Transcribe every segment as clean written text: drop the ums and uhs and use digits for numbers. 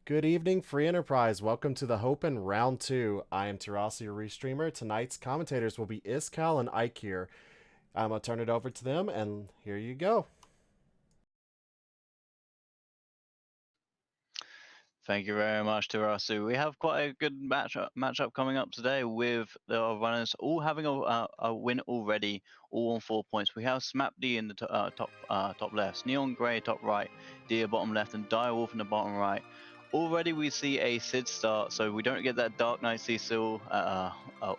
Good evening, Free Enterprise. Welcome to the Hopen Round 2. I am Terasi, your restreamer. Tonight's commentators will be Iskal and Ike here. I'm going to turn it over to them, and here you go. Thank you very much, Tarasu. We have quite a good matchup coming up today with the runners all having a win already, all on 4 points. We have smaepdii in the top left, neongrey top right, deer bottom left, and dyrewulfe in the bottom right. Already we see a Sid start, so we don't get that Dark Knight Cecil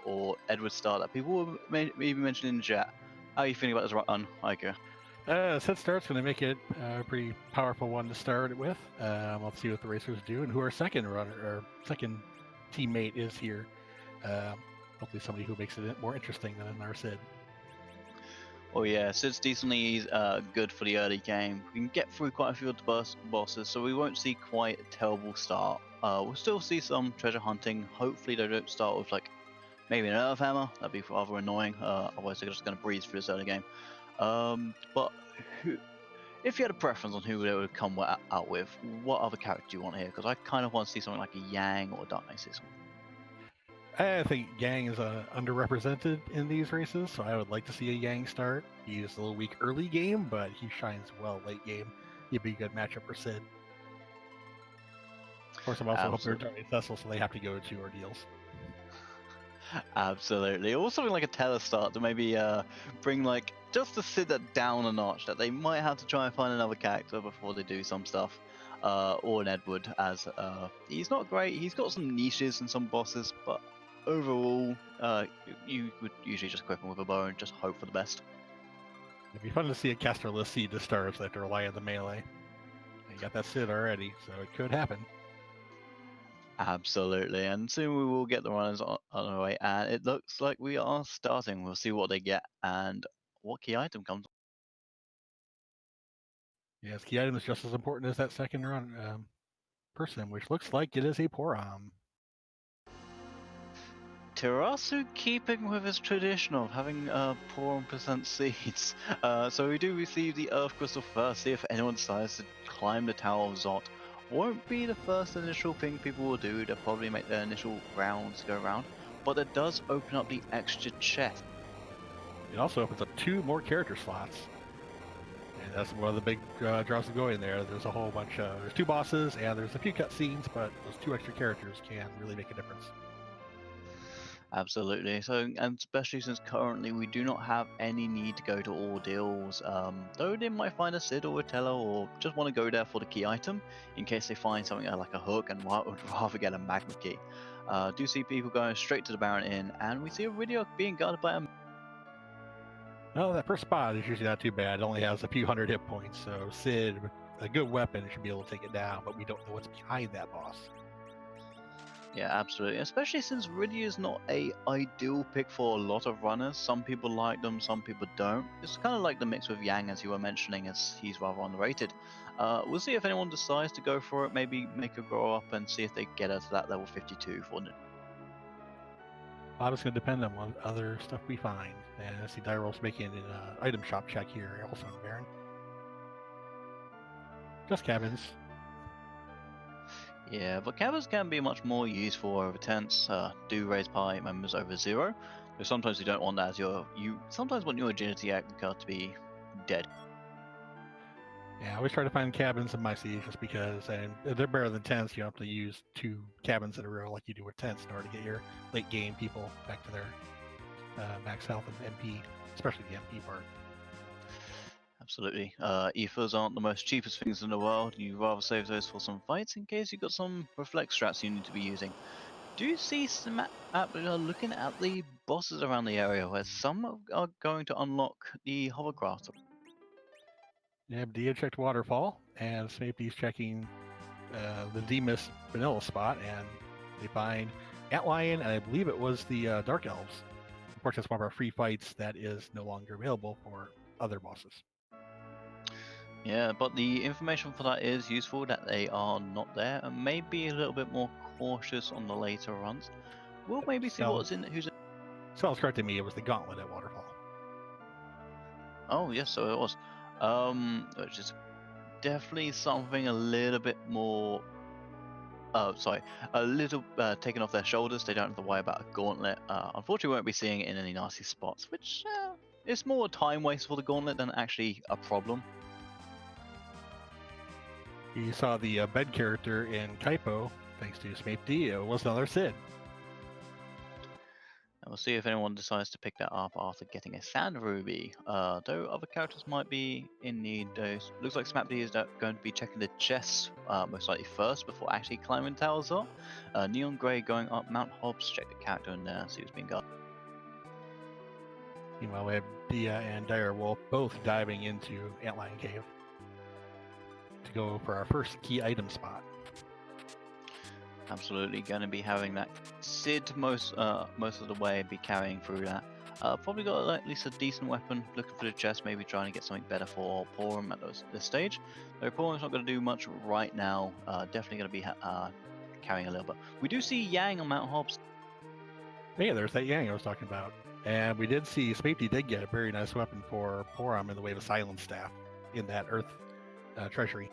or Edward start that people were even mentioning in the chat. How are you feeling about this run, Iker? Set start's going to make it a pretty powerful one to start it with. Let's see what the racers do and who our second runner or second teammate is here. Hopefully, somebody who makes it more interesting than our Sid. Oh yeah, Sid's decently good for the early game. We can get through quite a few of the bosses, so we won't see quite a terrible start. We'll still see some treasure hunting. Hopefully they don't start with like maybe an earth hammer. That'd be rather annoying. Otherwise they're just going to breeze through this early game. But if you had a preference on who they would come out with, what other character do you want here? Because I kind of want to see something like a Yang or a Dark Knight Cecil. I think Yang is underrepresented in these races, so I would like to see a Yang start. He's a little weak early game, but he shines well late game. He'd be a good matchup for Sid. Of course, I'm also hoping Dark Knight Cecil, so they have to go to Ordeals. Absolutely. Or something like a telestart to maybe bring like just to sit that down a notch that they might have to try and find another character before they do some stuff. Or an Edward as he's not great. He's got some niches and some bosses, but overall you would usually just equip him with a bow and just hope for the best. It'd be fun to see a casterless Seed to start so they have to rely on the melee. You got that Sid already, so it could happen. Absolutely, and soon we will get the runners on our way, and it looks like we are starting. We'll see what they get and what key item comes. Yes, key item is just as important as that second run person, which looks like it is a Porom. Terasu keeping with his tradition of having 4% seeds. So we do receive the Earth Crystal first, see if anyone decides to climb the Tower of Zot. Won't be the first initial thing people will do, they'll probably make their initial rounds go around, but it does open up the extra chest. It also opens up 2 more character slots. And that's one of the big draws to go in there. There's a whole bunch of, there's 2 bosses and there's a few cutscenes, but those 2 extra characters can really make a difference. Absolutely. So, and especially since currently we do not have any need to go to Ordeals, though they might find a Sid or a Teller or just want to go there for the key item in case they find something like a hook and would rather get a magma key. Do see people going straight to the Baron Inn, and we see a video being guarded by a. Well, that first spot is usually not too bad. It only has a few hundred hit points, so Sid, with a good weapon, should be able to take it down, but we don't know what's behind that boss. Yeah, absolutely. Especially since Ridley is not a ideal pick for a lot of runners. Some people like them, some people don't. It's kind of like the mix with Yang, as you were mentioning, as he's rather underrated. We'll see if anyone decides to go for it. Maybe make her grow up and see if they get her to that level 52 for it. A lot is going to depend on what other stuff we find. And I see Dyrewulfe's making an item shop check here, also in Baron. Just cabins. Yeah, but cabins can be much more useful over tents. Do raise party members over 0. But sometimes you don't want that as you sometimes want your agility card to be dead. Yeah, I always try to find cabins in my siege just because, and they're better than tents. You don't have to use 2 cabins in a row like you do with tents in order to get your late game people back to their max health and MP, especially the MP part. Absolutely. Ethers aren't the most cheapest things in the world. You'd rather save those for some fights in case you've got some reflect strats you need to be using. Do you see some looking at the bosses around the area where some are going to unlock the hovercraft? Yeah, Dia checked Waterfall, and smaepdii's checking the Demas vanilla spot, and they find Antlion, and I believe it was the Dark Elves. Unfortunately, that's one of our free fights that is no longer available for other bosses. Yeah, but the information for that is useful that they are not there, and maybe a little bit more cautious on the later runs. We'll maybe see what's in who's. Spell's correcting me. It was the Gauntlet at Waterfall. Oh yes, so it was. Which is definitely something a little bit more a little taken off their shoulders. They don't have to worry about a gauntlet. Unfortunately, we won't be seeing it in any nasty spots, which is more a time waste for the gauntlet than actually a problem. You saw the bed character in Kaipo, thanks to smaepdii. It was another Sid. And we'll see if anyone decides to pick that up after getting a Sand Ruby. Though other characters might be in need. Looks like smaepdii is going to be checking the chests most likely first before actually climbing towers up. Neongrey going up Mount Hobbs, check the character in there, see what's being got. Meanwhile, we have Dia and Dyrewulfe both diving into Antlion Cave to go for our first key item spot. Absolutely going to be having that Sid most of the way, be carrying through that. Probably got at least a decent weapon, looking for the chest, maybe trying to get something better for Porum at this stage. Though Porum's not going to do much right now, definitely going to be carrying a little bit. We do see Yang on Mount Hobbs. Yeah, there's that Yang I was talking about. And we did see smaepdii did get a very nice weapon for Porum in the way of a silence staff in that Earth treasury.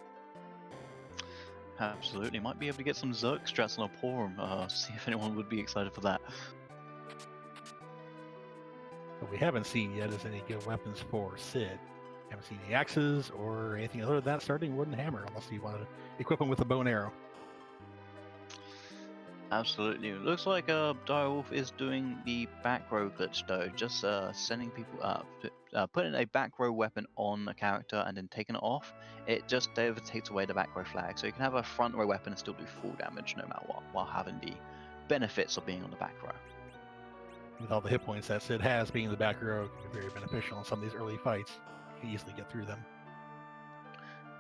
Absolutely, might be able to get some Zerk strats on a Porum. See if anyone would be excited for that. What we haven't seen yet is any good weapons for Sid. Haven't seen any axes or anything other than that starting wooden hammer, unless you want to equip him with a bow and arrow. Absolutely. It looks like Dyrewulfe is doing the back row glitch though, just sending people putting a back row weapon on a character and then taking it off. It just takes away the back row flag, so you can have a front row weapon and still do full damage no matter what, while having the benefits of being on the back row. With all the hit points that Sid has, being in the back row can be very beneficial in some of these early fights. You can easily get through them.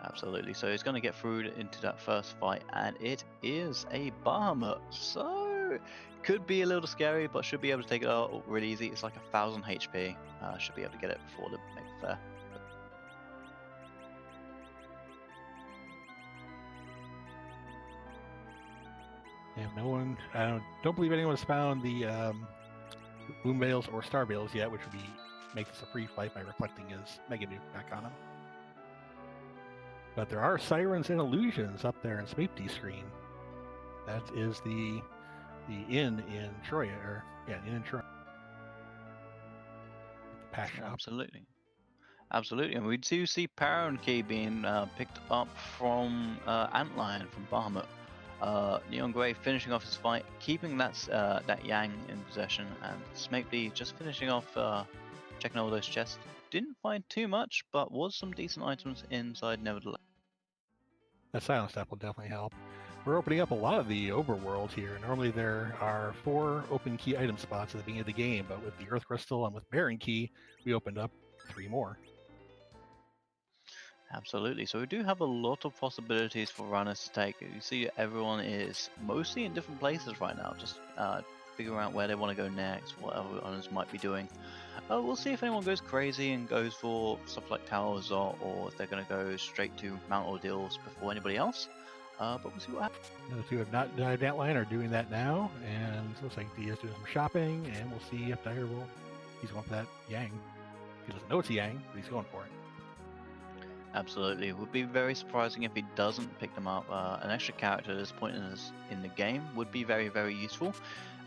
Absolutely. So he's going to get through into that first fight, and it is a Bahamut. So could be a little scary, but should be able to take it out really easy. It's like 1,000 HP. Should be able to get it before the make fair. And no one, I don't believe anyone has found the Boom Veils or Star Veils yet, which would be make this a free fight by reflecting his Mega Nuke back on him. But there are sirens and illusions up there in smaepdii screen. That is the inn in Troya, or yeah, inn in Troya. Passion. Absolutely, and we do see Power and Key being picked up from Antlion from Bahamut. Neongrey finishing off his fight, keeping that Yang in possession, and smaepdii just finishing off checking all those chests. Didn't find too much, but was some decent items inside nevertheless. That silence step will definitely help. We're opening up a lot of the overworld here. Normally there are 4 open key item spots at the beginning of the game, but with the Earth Crystal and with Baron Key, we opened up 3 more. Absolutely. So we do have a lot of possibilities for runners to take. You see everyone is mostly in different places right now, just figuring out where they want to go next, what other runners might be doing. We'll see if anyone goes crazy and goes for stuff like Towers or if they're going to go straight to Mount Ordeals before anybody else. But we'll see what happens. The 2 have not dived Antlion are doing that now, and it looks like Dia's doing some shopping, and we'll see if Dyrewulfe, he's going for that Yang. He doesn't know it's a Yang, but he's going for it. Absolutely. It would be very surprising if he doesn't pick them up. An extra character at this point in the game would be very, very useful,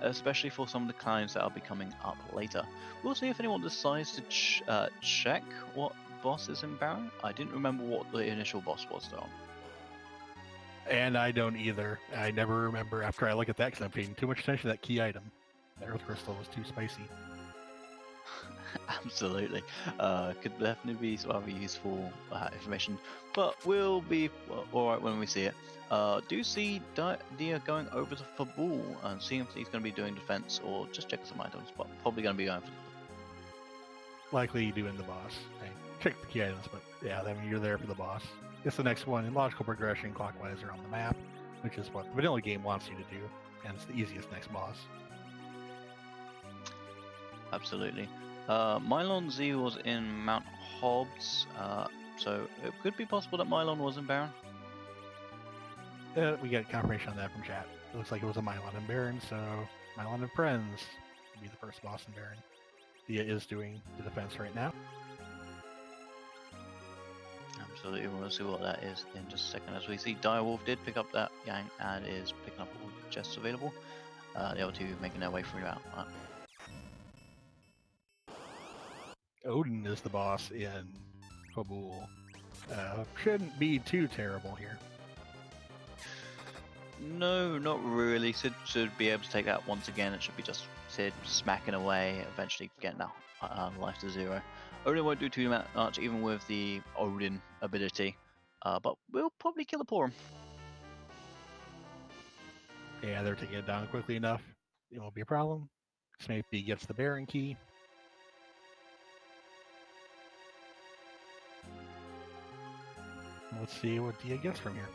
especially for some of the clients that will be coming up later. We'll see if anyone decides to check what boss is in Baron. I didn't remember what the initial boss was though. And I don't either. I never remember after I look at that because I'm paying too much attention to that key item. That Earth Crystal was too spicy. Absolutely. Could definitely be some other useful information, but we'll be alright when we see it. Do see Dia going over to Fabul and seeing if he's going to be doing defense or just check some items, but probably going to be going for Likely doing the boss. I check the key items, but yeah, I mean, you're there for the boss. It's the next one in logical progression clockwise around the map, which is what the vanilla game wants you to do, and it's the easiest next boss. Absolutely. Mylon Z was in Mount Hobbs, so it could be possible that Mylon was in Baron. We get confirmation on that from chat. It looks like it was a Mylon and Baron, so Mylon and Friends will be the first boss in Baron. Dia is doing the defense right now. Absolutely, we'll see what that is in just a second. As we see, Dyrewulfe did pick up that Yang and is picking up all the chests available. The other two making their way through that. Odin is the boss in Kabul. Shouldn't be too terrible here. No, not really. Sid should be able to take that once again. It should be just Sid smacking away, eventually getting that life to 0. Odin won't do too much, even with the Odin ability, but we'll probably kill a Porum. Yeah, they're taking it down quickly enough. It won't be a problem. smaepdii gets the Baron key. Let's see what Dia gets from here.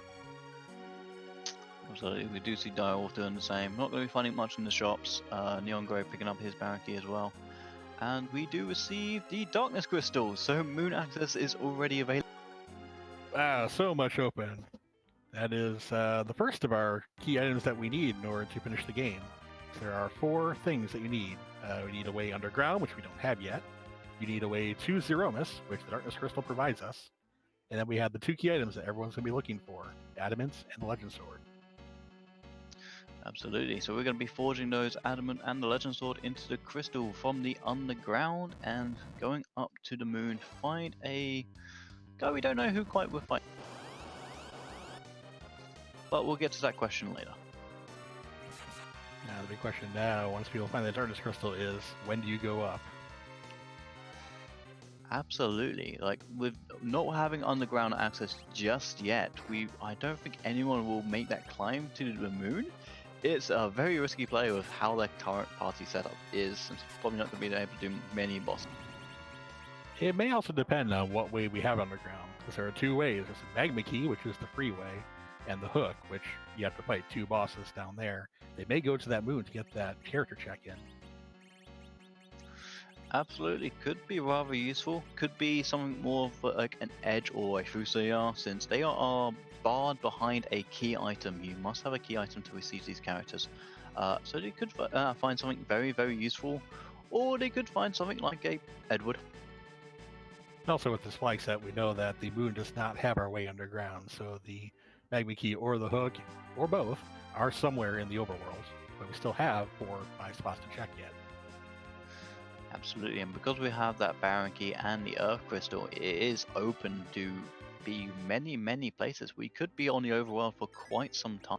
Absolutely, we do see Dyrewulfe doing the same. Not going to be finding much in the shops. Neongrey picking up his Baron key as well. And we do receive the Darkness Crystal, so Moon Access is already available. Wow, so much open. That is the first of our key items that we need in order to finish the game. So there are 4 things that you need. We need a way underground, which we don't have yet. You need a way to Zeromus, which the Darkness Crystal provides us. And then we have the 2 key items that everyone's going to be looking for, the Adamants and the Legend Sword. Absolutely, so we're going to be forging those Adamant and the Legend Sword into the crystal from the underground and going up to the moon to find a guy we don't know who quite we're fighting. But we'll get to that question later. Now the big question now, once people find the Darkness Crystal, is when do you go up? Absolutely, like with not having underground access just yet, I don't think anyone will make that climb to the moon. It's a very risky play with how their current party setup is. It's probably not going to be able to do many bosses. It may also depend on what way we have underground, because there are 2 ways. There's the Magma Key, which is the free way, and the Hook, which you have to fight 2 bosses down there. They may go to that moon to get that character check in. Absolutely, could be rather useful. Could be something more of like an edge or a Fusilier, since they are barred behind a key item. You must have a key item to receive these characters. So they could find something very, very useful, or they could find something like a Edward. Also, with this flag set, we know that the moon does not have our way underground, so the Magma Key or the Hook, or both, are somewhere in the overworld, but we still have 4 or 5 spots to check yet. Absolutely, and because we have that Baron key and the Earth Crystal, it is open to be many, many places. We could be on the overworld for quite some time.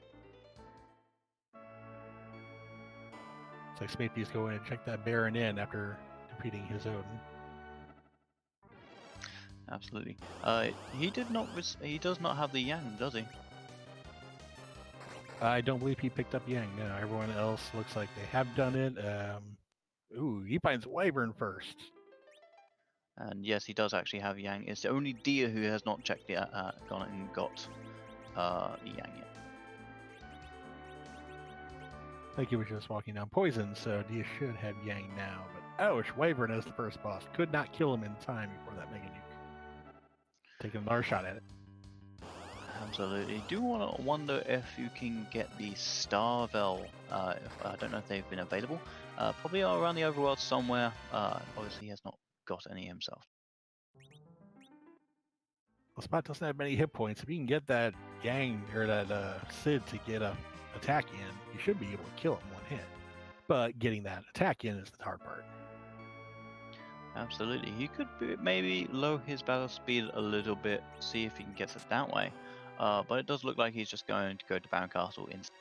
So smaepdii's going and check that Baron in after defeating his Odin. Absolutely. He does not have the Yang, does he? I don't believe he picked up Yang. No, everyone else looks like they have done it. Ooh, he finds Wyvern first. And yes, he does actually have Yang. It's the only Dia who has not checked the gone and got the Yang yet. Like he was just walking down poison, so Dia should have Yang now. But ouch, Wyvern as the first boss. Could not kill him in time before that Mega Nuke. Taking another shot at it. Absolutely. Do want to wonder if you can get the Starvel. I don't know if they've been available. Probably are around the overworld somewhere. Obviously, he has not got any himself. Well, Spot doesn't have many hit points. If you can get that Yang or that Sid to get a attack in, you should be able to kill him one hit. But getting that attack in is the hard part. Absolutely. He could maybe lower his battle speed a little bit, see if he can get it that way. But it does look like he's just going to go to Baron Castle instead.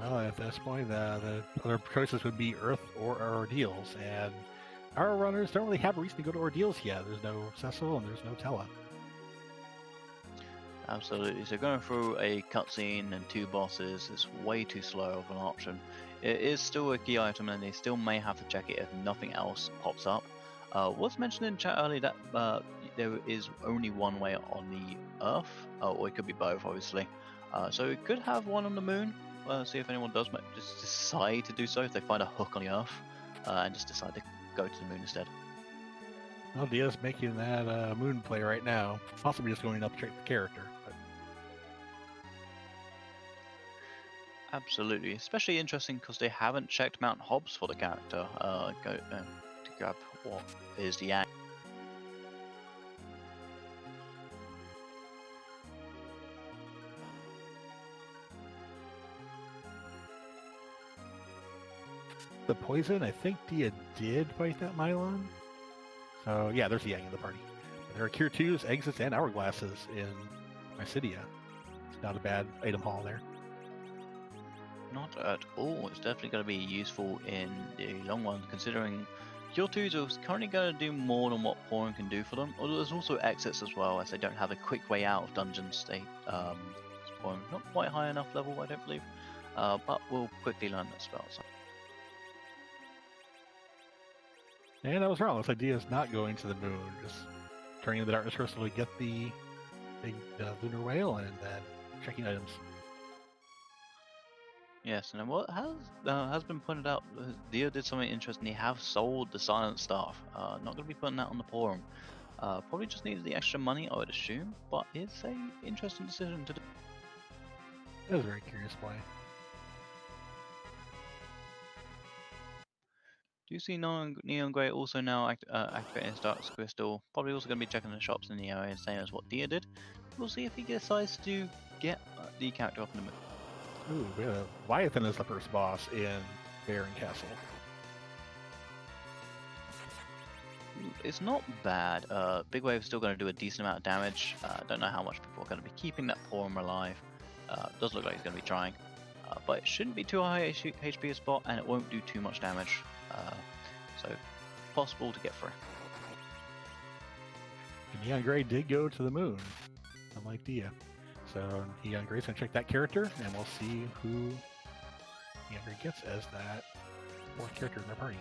Well, at this point, the other choices would be Earth or Ordeals, and our runners don't really have a reason to go to Ordeals yet. There's no Cecil and there's no Tella. Absolutely. So going through a cutscene and 2 bosses is way too slow of an option. It is still a key item, and they still may have to check it if nothing else pops up. Was mentioned in chat earlier that there is only one way on the Earth, or it could be both, obviously. So it could have one on the Moon. See if anyone does just decide to do so, if they find a hook on the Earth, and just decide to go to the Moon instead. Well, Dia's making that Moon play right now. Possibly just going up to check the character. But... Absolutely, especially interesting because they haven't checked Mount Hobbs for the character. To grab what is the Yang. the poison. I think Dia did fight that Mylon. So yeah, there's Yang in the party. There are Cure 2s, Exits, and Hourglasses in Mysidia. It's not a bad item haul there. Not at all. It's definitely going to be useful in the long run, considering Cure 2s are currently going to do more than what pouring can do for them. Although there's also exits as well, as they don't have a quick way out of dungeons. Pouring not quite high enough level, I don't believe, but we'll quickly learn that spell. So. And I was wrong. This idea is not going to the moon, just turning the Darkness Crystal to get the big lunar whale and then checking items. Yes, and what has been pointed out, Dio did something interesting. He have sold the Silent Staff. Not going to be putting that on the forum. Probably just needed the extra money, I would assume, but it's a interesting decision to do. That was a very curious play. Do you see Neon Grey also now activating his Dark Crystal? Probably also going to be checking the shops in the area, same as what Dia did. We'll see if he decides to get the character up in the moon. Ooh, we have Leviathan as the first boss in Baron Castle. It's not bad. Big Wave's still going to do a decent amount of damage. Don't know how much people are going to be keeping that Porum alive. Does look like he's going to be trying. But it shouldn't be too high HP a spot, and it won't do too much damage. So, possible to get through. And Neon Grey did go to the moon, unlike Dia. So Neon Grey's going to check that character, and we'll see who Neon Grey gets as that fourth character in their party.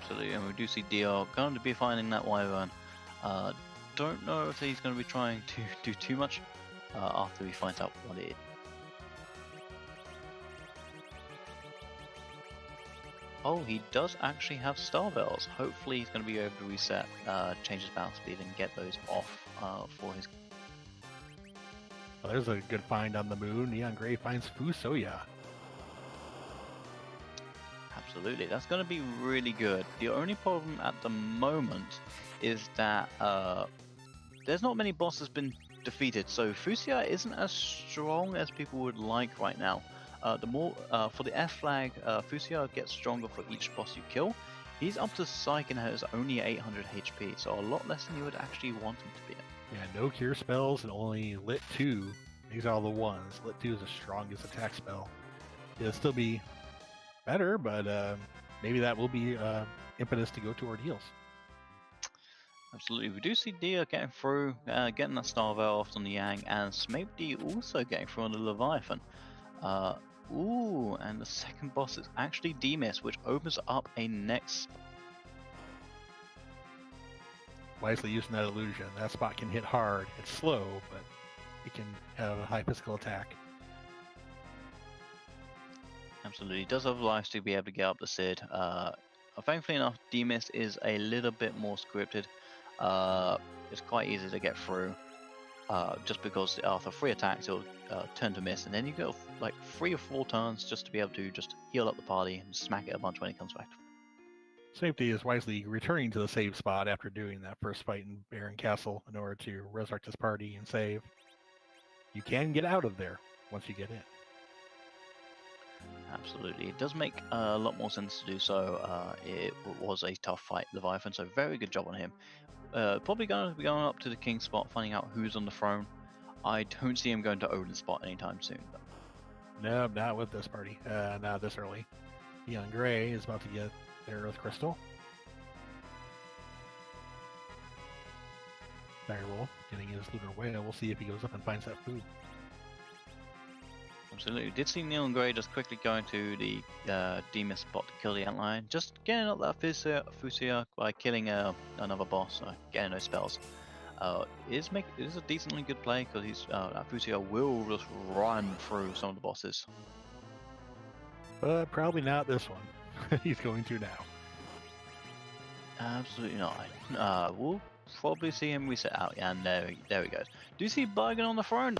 Absolutely, and we do see Dia going to be finding that Wyvern. Don't know if he's going to be trying to do too much after he finds out what it is. Oh, he does actually have Star Bells. Hopefully he's going to be able to reset, change his battle speed, and get those off for his... Well, there's a good find on the moon. Neon Grey finds Fusoya. Absolutely, that's going to be really good. The only problem at the moment is that there's not many bosses been defeated, so Fusoya isn't as strong as people would like right now. The more for the F flag, Fusoya gets stronger for each boss you kill. He's up to Psych and has only 800 HP, so a lot less than you would actually want him to be at. Yeah, no cure spells and only Lit 2. These are all the ones. Lit 2 is the strongest attack spell. It'll still be better, but maybe that will be impetus to go to Ordeals. Absolutely, we do see Dia getting through, getting that Star Veil off on the Yang, and smaepdii also getting through on the Leviathan. Ooh, and the second boss is actually Demis, which opens up a next. Wisely using that illusion. That spot can hit hard. It's slow, but it can have a high physical attack. Absolutely, does have life to be able to get up the Sid. Thankfully enough, Demis is a little bit more scripted. It's quite easy to get through. Just because after 3 attacks it'll turn to miss, and then you go like 3 or 4 turns just to be able to just heal up the party and smack it a bunch when he comes back. smaepdii is wisely returning to the save spot after doing that first fight in Baron Castle in order to resurrect his party and save. You can get out of there once you get in. Absolutely, it does make a lot more sense to do so. It was a tough fight, Leviathan, so very good job on him. Probably going to be going up to the King's spot, finding out who's on the throne. I don't see him going to Odin's spot anytime soon. But... No, not with this party. Not this early. Neon Grey is about to get their Earth Crystal. Dyrewulfe getting his Lunar Whale. We'll see if he goes up and finds that food. Absolutely. Did see Neon Grey just quickly going to the Demis spot to kill the Antlion. Just getting up that Fusoya by killing another boss, getting those spells. Is a decently good play, because he's that Fusoya will just run through some of the bosses. But probably not this one. He's going to now. Absolutely not. We'll probably see him reset out, and there he goes. Do you see Bargain on the throne?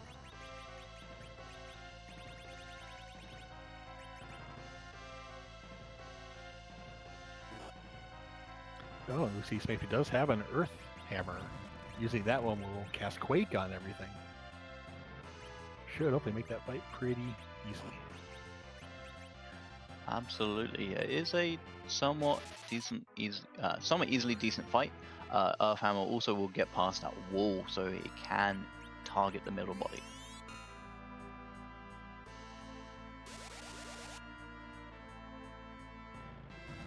Oh, we see smaepdii does have an Earth Hammer. Using that one will cast Quake on everything. Should hopefully make that fight pretty easy. Absolutely, it is a somewhat somewhat easily decent fight. Earthhammer also will get past that wall, so it can target the middle body.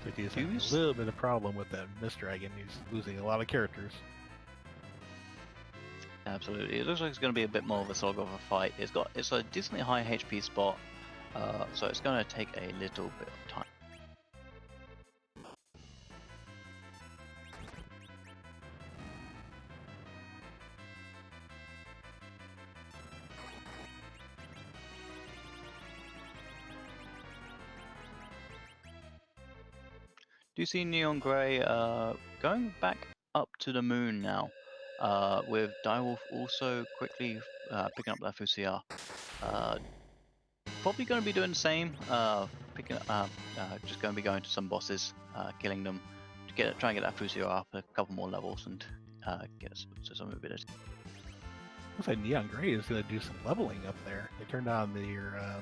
Like he's having a little bit of problem with that Mist Dragon. He's losing a lot of characters. Absolutely, it looks like it's going to be a bit more of a slog of a fight. It's a decently high HP spot, so it's going to take a little bit of time. Do you see neongrey going back up to the moon now, with dyrewulfe also quickly picking up that FUCR. Probably going to be doing the same, just going to be going to some bosses, killing them, to try and get that FUCR up a couple more levels and get us to some ability. Looks like neongrey is going to do some leveling up there. They turned on their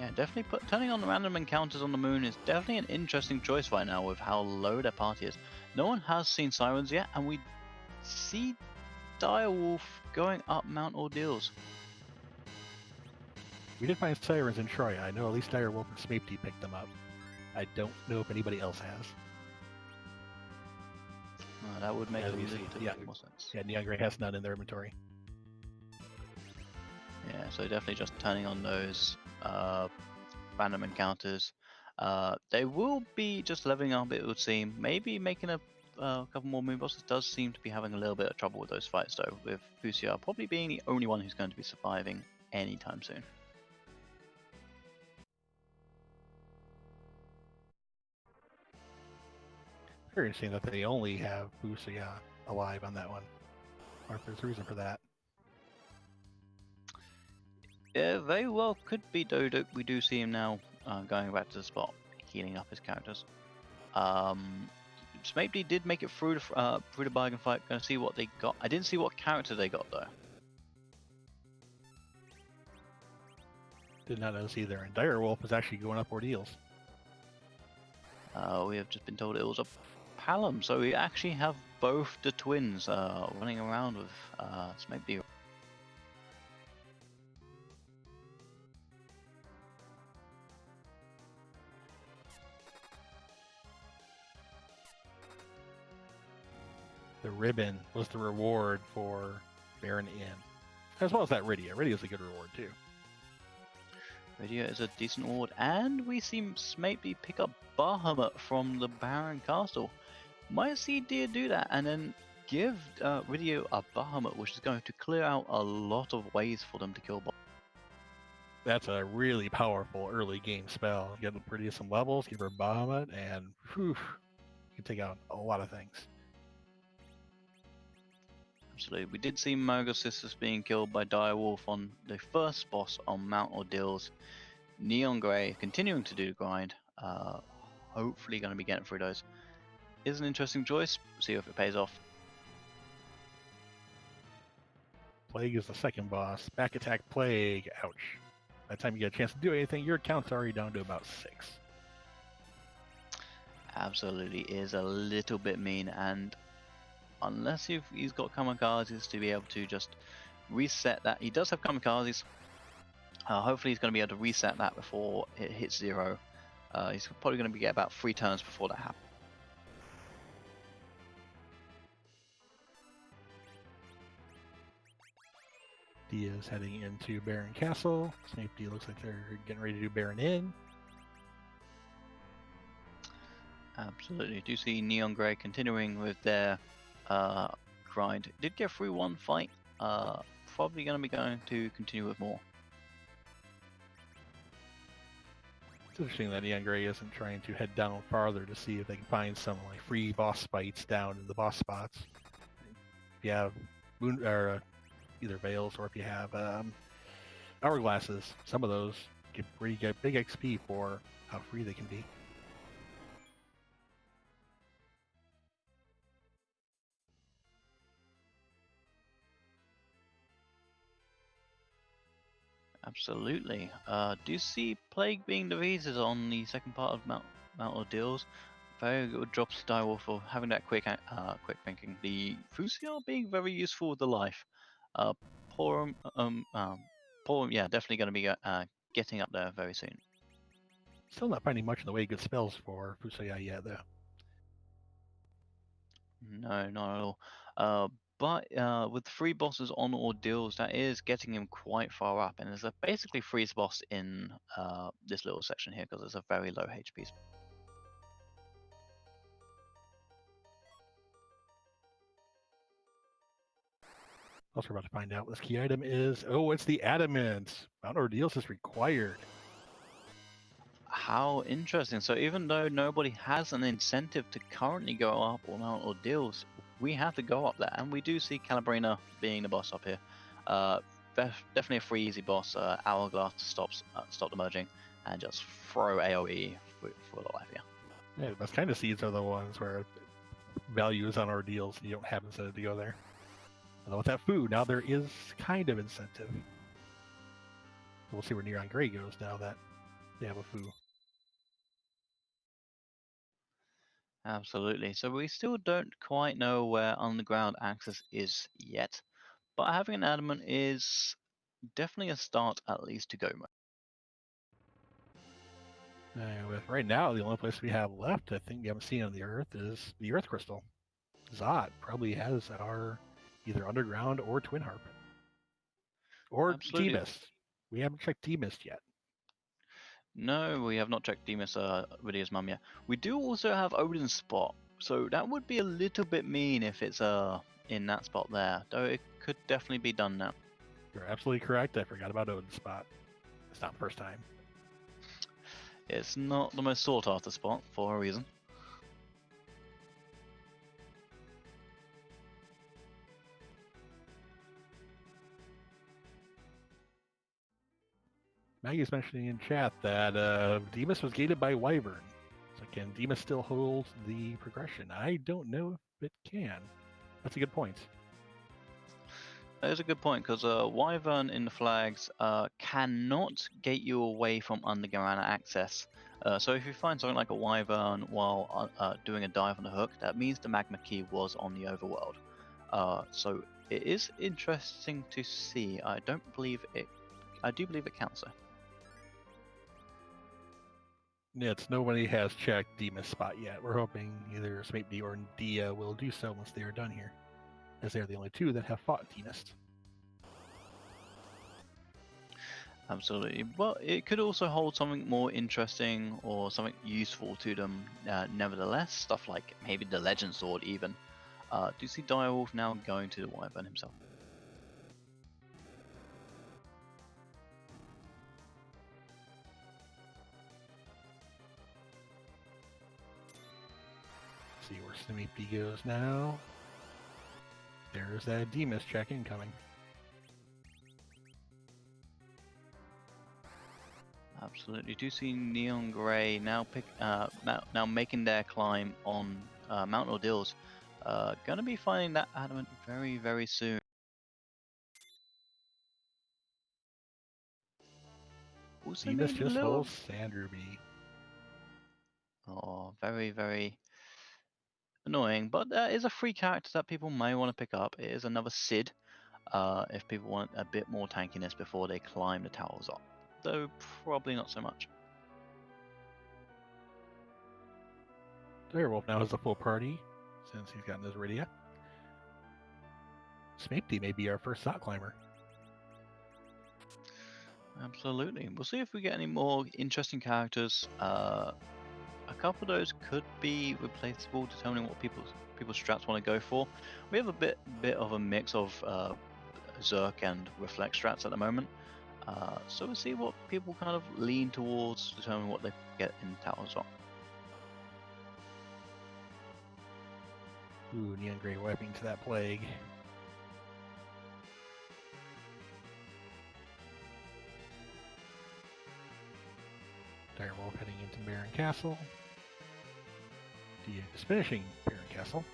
yeah, definitely turning on the random encounters on the moon is definitely an interesting choice right now with how low their party is. No one has seen sirens yet, and we see dyrewulfe going up Mount Ordeals. We did find sirens in Troy. I know at least dyrewulfe and smaepdii picked them up. I don't know if anybody else has. That would make a little yeah, more sense. Yeah, neongrey has none in their inventory. Yeah, so definitely just turning on those random encounters. They will be just leveling up, it would seem. Maybe making a couple more moon bosses. Does seem to be having a little bit of trouble with those fights though, with FUCR probably being the only one who's going to be surviving anytime soon. Very interesting that they only have FUCR alive on that one. Or if there's a reason for that. Yeah, very well could be Dodo. We do see him now going back to the spot, healing up his characters. smaepdii did make it through the bargain fight. Gonna see what they got. I didn't see what character they got though. Did not notice either. And dyrewulfe is actually going up Ordeals. We have just been told it was a Palom, so we actually have both the twins running around with smaepdii. The ribbon was the reward for Baron Inn. As well as that Rydia. Rydia's a good reward too. Rydia is a decent reward, and we see smaepdii pick up Bahamut from the Baron Castle. Might see Dia do that and then give Rydia a Bahamut, which is going to clear out a lot of ways for them to kill boss. That's a really powerful early game spell. Get Rydia some levels, give her Bahamut, and whew, you can take out a lot of things. Absolutely. We did see Mogo's sisters being killed by dyrewulfe on the first boss on Mount Ordeals. neongrey continuing to do the grind. Hopefully going to be getting through those. Is an interesting choice. See if it pays off. Plague is the second boss. Back attack Plague. Ouch. By the time you get a chance to do anything, your count's already down to about 6. Absolutely is a little bit mean, and unless he's got kamikazes to be able to just reset that. He does have kamikazes. Hopefully he's going to be able to reset that before it hits 0. He's probably going to get about 3 turns before that happens. Dia's heading into Baron Castle. smaepdii looks like they're getting ready to do Baron Inn. Absolutely. Do see neongrey continuing with their grind. Did get through one fight. Probably going to be going to continue with more. It's interesting that neongrey isn't trying to head down farther to see if they can find some like free boss fights down in the boss spots. If you have either veils or if you have hourglasses, some of those get big XP for how free they can be. Absolutely. Do you see Plague being defeated on the second part of Mount Ordeals? Very good job to Dyrewulfe for having that quick thinking. The Fusiar being very useful with the life. Poor, yeah, definitely going to be getting up there very soon. Still not finding much in the way of good spells for Fusaya yet, though. No, not at all. But with 3 bosses on Ordeals, that is getting him quite far up, and there's a basically freeze boss in this little section here because it's a very low HP. Also, we're about to find out what this key item is. Oh, it's the adamant. Mount Ordeals is required. How interesting. So even though nobody has an incentive to currently go up on Mount Ordeals, we have to go up there, and we do see Calabrina being the boss up here. Definitely a free easy boss. Hourglass to stop the merging, and just throw AoE for the life. Yeah, those kind of seeds are the ones where value is on Ordeals. You don't have incentive to go there. Although with that food, now there is kind of incentive. We'll see where neongrey goes now that they have a food. Absolutely. So we still don't quite know where underground access is yet, but having an adamant is definitely a start at least to go. With right now, the only place we have left, I think we haven't seen on the Earth, is the Earth Crystal. Zot probably has our either underground or twin harp. Or Absolutely. Demus. We haven't checked Demus yet. No, we have not checked Demus Rydia's mum yet. We do also have Odin's spot, so that would be a little bit mean if it's in that spot there, though it could definitely be done now. You're absolutely correct. I forgot about Odin's spot. It's not the first time. It's not the most sought after spot for a reason. Maggie's mentioning in chat that Demus was gated by Wyvern. So can Demus still hold the progression? I don't know if it can. That's a good point. That is a good point, because Wyvern in the flags cannot gate you away from underground access. So if you find something like a Wyvern while doing a dive on the hook, that means the magma key was on the overworld. So it is interesting to see. I do believe it counts though. Yeah, nobody has checked Demus spot yet. We're hoping either smaepdii or Dia will do so once they are done here, as they're the only two that have fought Demus. Absolutely. Well, it could also hold something more interesting or something useful to them nevertheless. Stuff like maybe the Legend Sword even. Do you see Dyrewulfe now going to the Wyvern himself? See where smaepdii goes now. There's that Demus check incoming. Absolutely. Do you see neongrey now now making their climb on Mount Ordeals? Gonna be finding that adamant very, very soon. Also Demus maybe a just little. holds Sand Ruby. Oh, very, very annoying. But that is a free character that people may want to pick up. It is another Sid. If people want a bit more tankiness before they climb the towers up, though probably not so much. Dyrewulfe now has a full party since he's gotten his Rydia. smaepdii may be our first Zot climber. Absolutely. We'll see if we get any more interesting characters. A couple of those could be replaceable, determining what people's strats want to go for. We have a bit of a mix of Zerk and Reflect strats at the moment. So we'll see what people kind of lean towards, determine what they get in Tower as well. Ooh, neongrey wiping to that plague. Dyrewulfe heading into Baron Castle. Dia is finishing Baron Castle.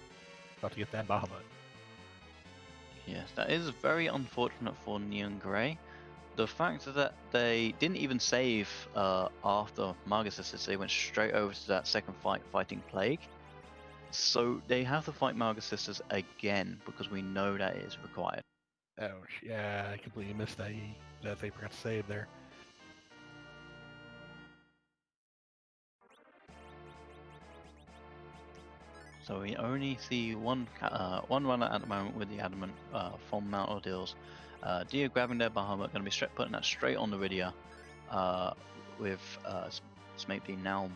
About to get that Bahamut. Yes, that is very unfortunate for neongrey. the fact that they didn't even save after Margus assist, they went straight over to that second fight, fighting Plague. So they have to fight Margus sisters again because we know that it is required. Oh, yeah, I completely missed that they forgot to save there. So we only see one runner at the moment with the adamant from Mount Ordeals. Dia grabbing their Bahamut, going to be putting that straight on the Rydia, with smaepdii now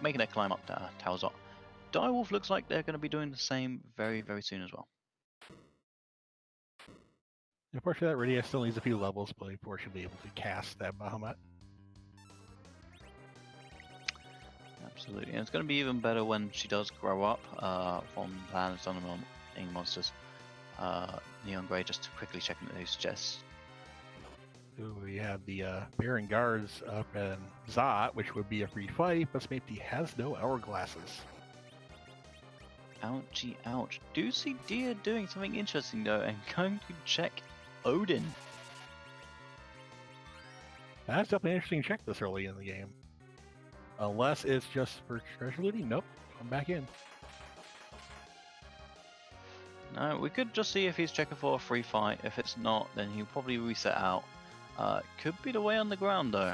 making their climb up to Talzot. Dyrewulfe looks like they're going to be doing the same very, very soon as well. Unfortunately, that Rydia still needs a few levels before she'll be able to cast that Bahamut. Absolutely, and it's going to be even better when she does grow up from Planets Unnamed Monsters. Neongrey just quickly checking those chests. Ooh, we have the Baron Guards up in Zot, which would be a free fight, but smaepdii has no hourglasses. Ouchie, ouch. Do see Dia doing something interesting though, and going to check Odin. That's definitely an interesting check this early in the game. Unless it's just for treasure looting. Nope, I'm back in. No, we could just see if he's checking for a free fight. If it's not, then he'll probably reset out. Could be the way on the ground though.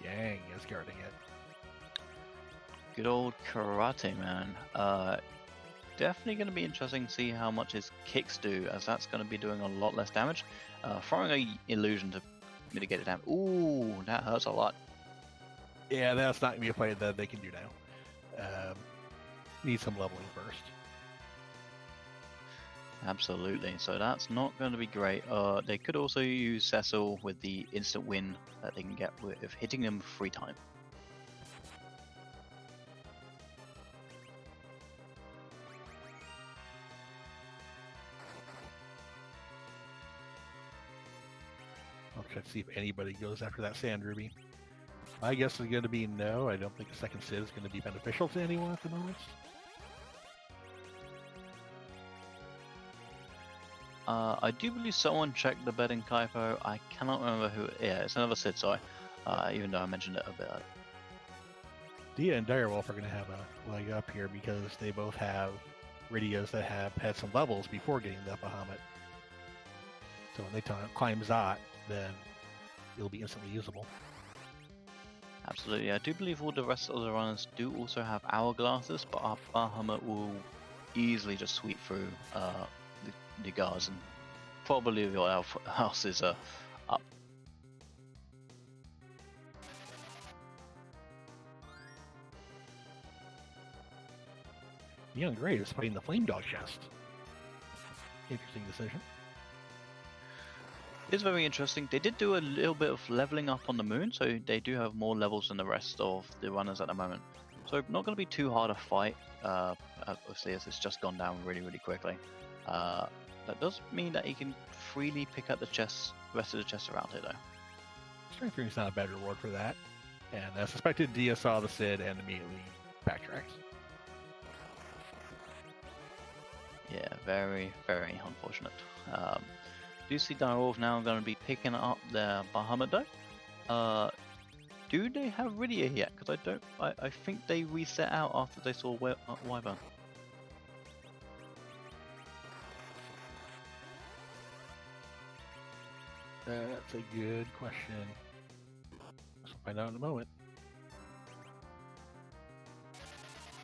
Yang is guarding it. Good old karate man. Definitely going to be interesting to see how much his kicks do, as that's going to be doing a lot less damage. Throwing a illusion to mitigate the damage. Ooh, that hurts a lot. Yeah, that's not going to be a fight that they can do now. Need some leveling first. Absolutely, so that's not going to be great. They could also use Cecil with the instant win that they can get with hitting them 3 times. I'll check to see if anybody goes after that Sand Ruby. My guess is going to be no. I don't think a second Sid is going to be beneficial to anyone at the moment. I do believe someone checked the bed in Kaipo. I cannot remember who. Yeah, it's another Sid, sorry. Even though I mentioned it a bit earlier. Dia and Dyrewulfe are going to have a leg up here because they both have Rydias that have had some levels before getting that Bahamut. So when they climb Zot, then it'll be instantly usable. Absolutely, I do believe all the rest of the runners do also have hourglasses, but our Bahamut will easily just sweep through the guards, and probably what else is up. Neongrey is fighting the Flame Dog chest. Interesting decision. It's very interesting. They did do a little bit of leveling up on the moon, so they do have more levels than the rest of the runners at the moment. So not going to be too hard a fight, obviously, as it's just gone down really, really quickly. That does mean that he can freely pick up the rest of the chests around here, though. Strength 3 is not a bad reward for that. And as suspected, Dia saw the Sid and immediately backtracked. Yeah, very, very unfortunate. Do see Dyrewulfe now going to be picking up their Bahamut though. Do they have Rydia yet? Because I think they reset out after they saw Wyvern. That's a good question. We'll find out in a moment.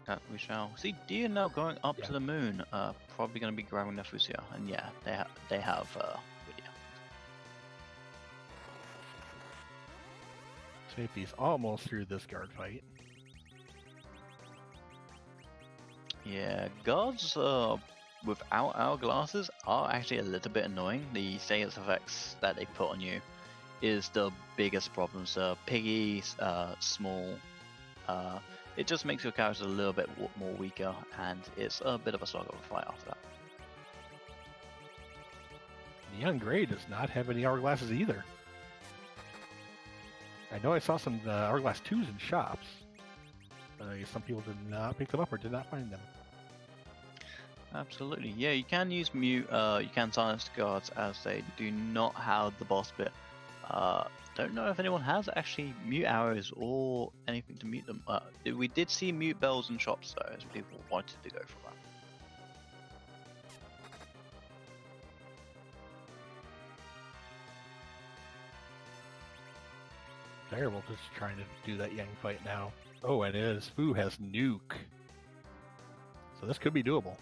That we shall see. Dia now going up to the moon. Probably going to be grabbing the Fusia, and yeah, they have Rydia. smaepdii's almost through this guard fight. Yeah, guards without hourglasses are actually a little bit annoying. The status effects that they put on you is the biggest problem. So piggy, small. It just makes your character a little bit more weaker, and it's a bit of a slog of a fight after that. Neongrey does not have any hourglasses either. I know I saw some hourglass 2s in shops. Some people did not pick them up or did not find them. Absolutely. Yeah, you can use mute. You can silence the guards as they do not have the boss bit. Don't know if anyone has actually mute arrows or anything to mute them. We did see mute bells in shops though, as people wanted to go for that. Dyrewulfe is trying to do that Yang fight now. Oh, and it is. Fu has nuke. So this could be doable.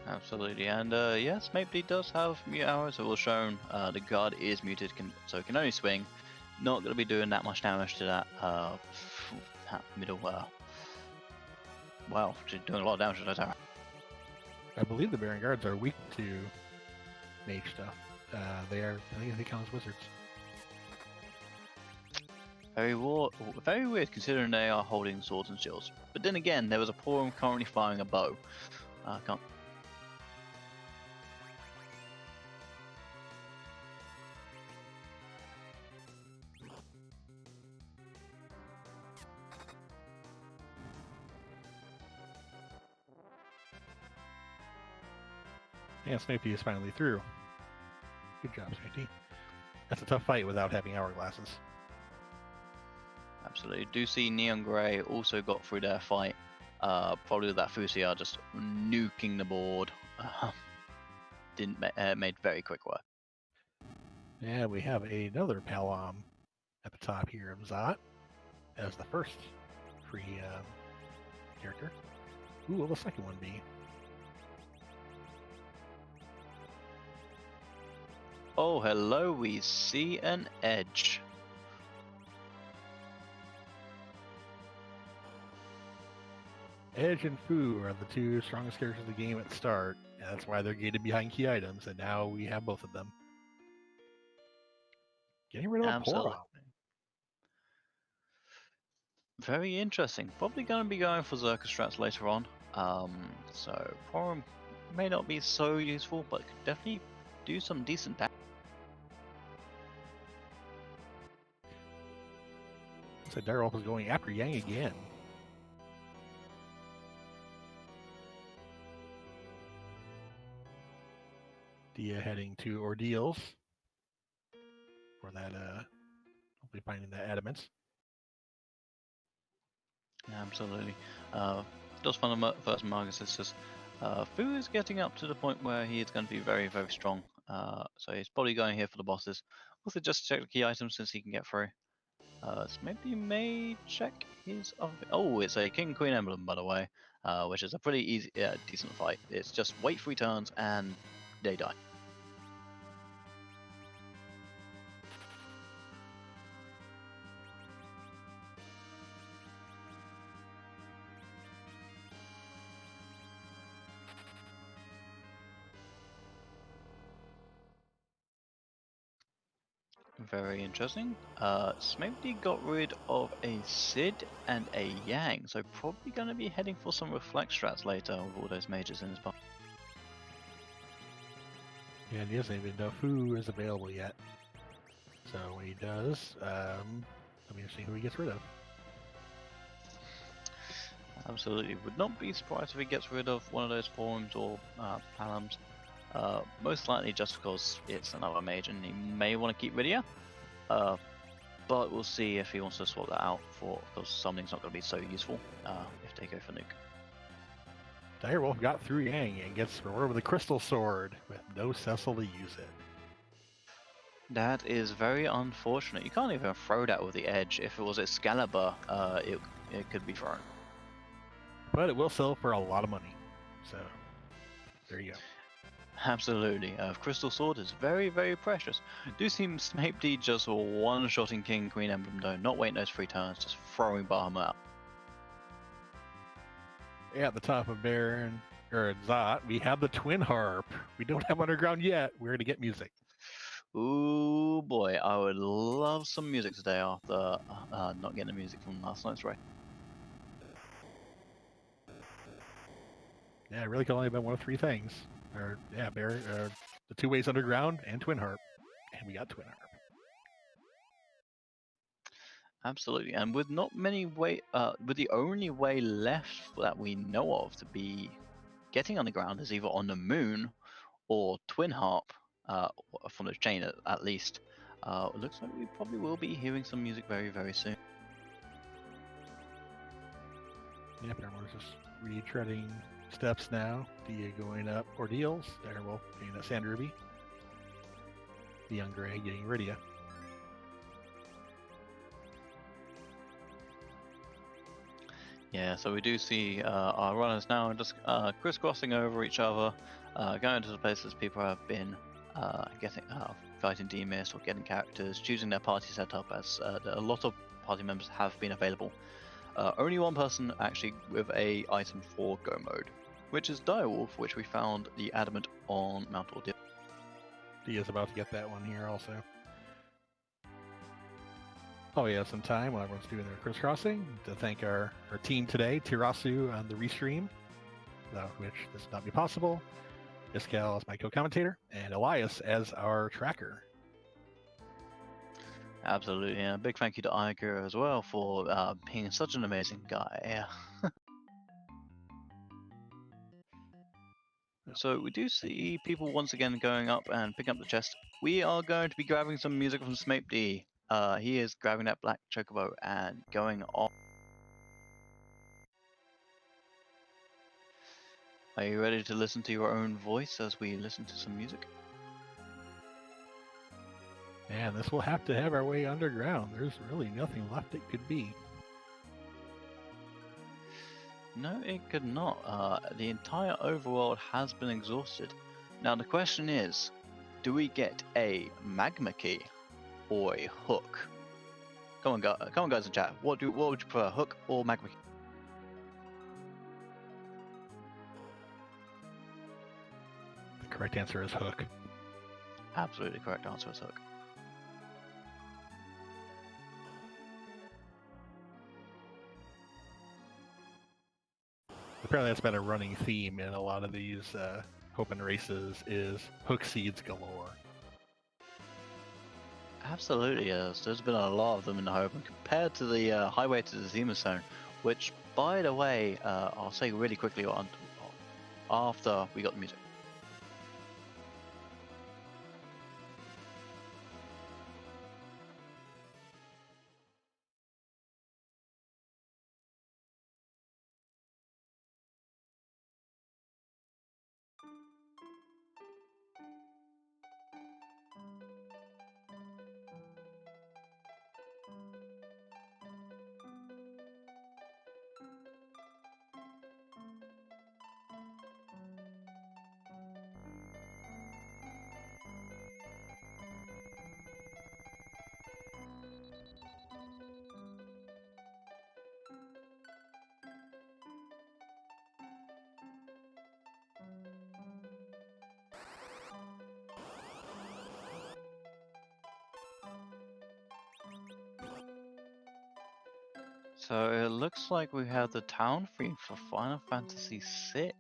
Absolutely, and yes, smaepdii does have mute arrows. It was shown the guard is muted, so it can only swing. Not going to be doing that much damage to that middle. Wow, she's doing a lot of damage to that tower. I believe the Baron Guards are weak to mage stuff. They are. I think they count as wizards. Very weird considering they are holding swords and shields. But then again, there was a Porum currently firing a bow. Can't. And smaepdii is finally through. Good job, smaepdii. That's a tough fight without having hourglasses. Absolutely. Do see neongrey also got through their fight. Probably with that Fusia just nuking the board. Made very quick work. Yeah, we have another Palam at the top here of Zot as the first free character. Who will the second one be? Oh, hello, we see an edge. Edge and Fu are the two strongest characters of the game at the start, and that's why they're gated behind key items, and now we have both of them. Getting rid of a Porum. Very interesting. Probably going to be going for Zerka strats later on. So Porum may not be so useful, but could definitely do some decent damage. So Dyrewulfe is going after Yang again. Dia heading to Ordeals for that, hopefully finding the adamants. Absolutely. Just one of the first Margus says, Fu is getting up to the point where he is going to be very, very strong. So he's probably going here for the bosses. Also, just check the key items since he can get through. So maybe he may check his. Oh, it's a King Queen emblem, by the way, which is a pretty easy, decent fight. It's just wait 3 turns and they die. Very interesting. smaepdii got rid of a Sid and a Yang, so probably going to be heading for some reflect strats later with all those mages in his box. Yeah, and he doesn't even know Fu is available yet. So when he does, let me see who he gets rid of. Absolutely. Would not be surprised if he gets rid of one of those forums or Palams. Most likely just because it's another mage and he may want to keep Rydia. But we'll see if he wants to swap that out for, because summoning's not going to be so useful if they go for nuke. Dyrewulfe got through Yang and gets rewarded with a crystal sword with no Cecil to use it. That is very unfortunate. You can't even throw that with the edge. If it was Excalibur, it could be thrown. But it will sell for a lot of money. So, there you go. Absolutely. Crystal Sword is very, very precious. Do seem smaepdii just one-shotting King Queen Emblem though, not waiting those 3 turns, just throwing Bahamut out. Yeah, at the top of Baron, or Zot, we have the Twin Harp. We don't have Underground yet. We're going to get music. Ooh boy, I would love some music today after not getting the music from last night's raid. Yeah, it really could only have been one of 3 things. Or, yeah, Baron, the 2 ways Underground and Twin Harp. And we got Twin Harp. Absolutely, and with not many with the only way left that we know of to be getting underground is either on the moon or Twin Harp, from the chain at least. It looks like we probably will be hearing some music very, very soon. Yep, everyone's just retreading steps now. Dia going up Ordeals, dyrewulfe getting that Sand Ruby. Neongrey getting Iridia. Yeah, so we do see our runners now just crisscrossing over each other, going to the places people have been fighting demons or getting characters, choosing their party setup, as a lot of party members have been available. Only one person actually with a item for go mode, which is Dyrewulfe, which we found the adamant on Mount Ordeal. Dia's about to get that one here also. Oh yeah, some time while everyone's doing their crisscrossing to thank our team today, Tirasu on the restream, without which this would not be possible. Iskal as my co-commentator, and Elias as our tracker. Absolutely, and a big thank you to Iger as well for being such an amazing guy. So we do see people once again going up and picking up the chest. We are going to be grabbing some music from smaepdii. He is grabbing that black chocobo and going off. Are you ready to listen to your own voice as we listen to some music? Man, this will have to have our way underground. There's really nothing left it could be. No, it could not. The entire overworld has been exhausted. Now the question is, do we get a magma key or a hook? Come on, guys in chat. What would you prefer, hook or magma key? The correct answer is hook. Absolutely correct answer is hook. Apparently that's been a running theme in a lot of these Hopen races is hook seeds galore. Absolutely, yes. There's been a lot of them in the Hope, and compared to the highway to the Zima Zone, which, by the way, I'll say really quickly after we got the music. So it looks like we have the town theme for Final Fantasy VI.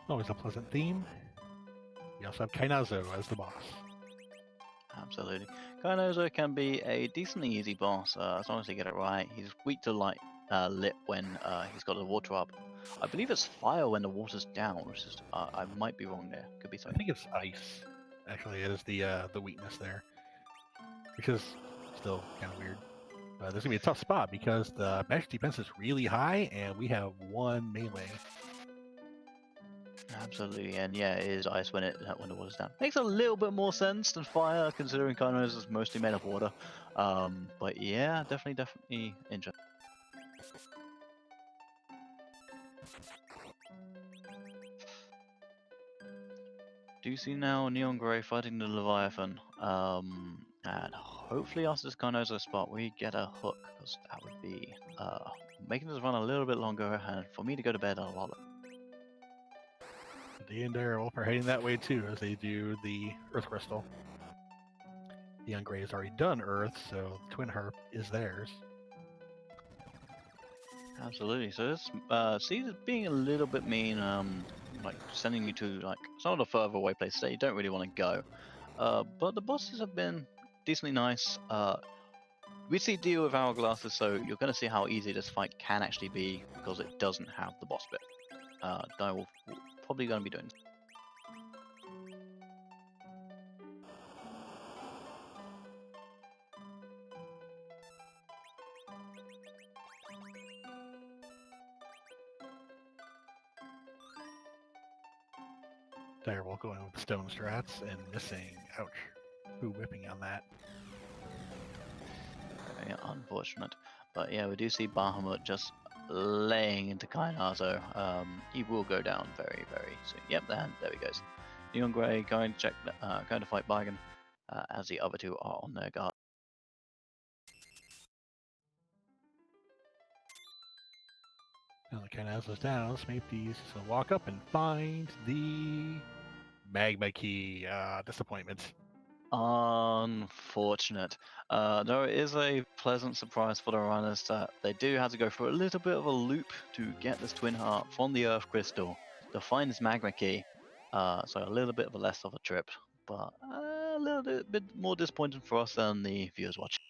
Always a pleasant theme. We also have Kainazo as the boss. Absolutely. Kainozo can be a decently easy boss, as long as you get it right. He's weak to light lit when he's got the water up. I believe it's fire when the water's down, which is I might be wrong there. Could be I something. think it's ice. Actually, it is the weakness there, which is still kind of weird. There's gonna be a tough spot because the magic defense is really high, and we have one melee. Absolutely, and yeah, it is ice when the water's down. Makes a little bit more sense than fire, considering Kainozo is mostly made of water. But yeah, definitely interesting. Do you see now neongrey fighting the Leviathan? And hopefully after this Kainozo spot we get a hook, because that would be making us run a little bit longer and for me to go to bed a lot. The and Dyrewulfe are heading that way too as they do the Earth Crystal. The Neongrey has already done Earth, so the Twin Harp is theirs. Absolutely. So this sees it being a little bit mean, like sending you to like some of the further away places that you don't really want to go. But the bosses have been decently nice. We see deal with hourglasses, so you're going to see how easy this fight can actually be because it doesn't have the boss bit. Dyrewulfe probably going to be doing. Direwulfe going with stone strats and missing. Ouch. Ooh, whipping on that. Very unfortunate. But yeah, we do see Bahamut just laying into Kainar, so he will go down very, very soon. Yep, and there he goes. neongrey going to check, going to fight Bargain, as the other two are on their guard. Now the kind of has us down. smaepdii so walk up and find the magma key. Disappointment. Unfortunate. Though it is a pleasant surprise for the runners that they do have to go through a little bit of a loop to get this twin heart from the Earth Crystal to find this magma key. So a little bit of a less of a trip, but a little bit more disappointing for us than the viewers watching.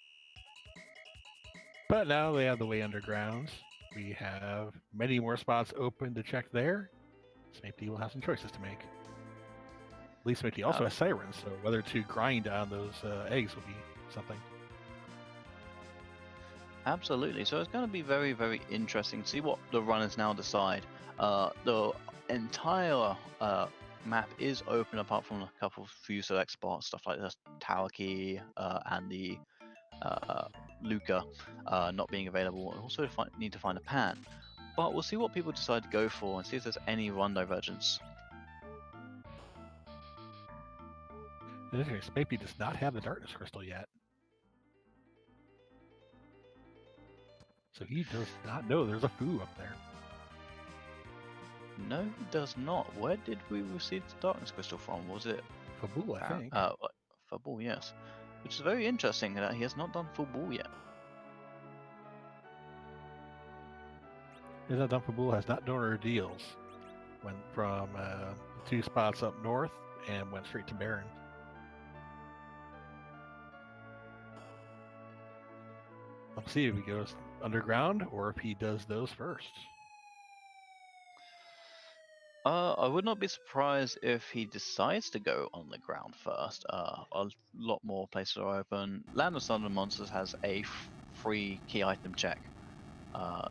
But now they have the way underground. We have many more spots open to check there. smaepdii will have some choices to make. At least smaepdii also has sirens, so whether to grind on those eggs will be something. Absolutely. So it's going to be very, very interesting to see what the runners now decide. The entire map is open apart from a couple of few select spots, stuff like this tower key and the Luca not being available, and also need to find a pan. But we'll see what people decide to go for and see if there's any run divergence. smaepdii does not have the darkness crystal yet. So he does not know there's a foo up there. No, he does not. Where did we receive the darkness crystal from? Was it Fabul, I think. Fabul, yes. Which is very interesting that he has not done Fabul yet. Fabul has not done Ordeals. Went from 2 spots up north and went straight to Baron. Let's see if he goes underground or if he does those first. I would not be surprised if he decides to go on the ground first. A lot more places are open. Land of Thunder Monsters has a free key item check,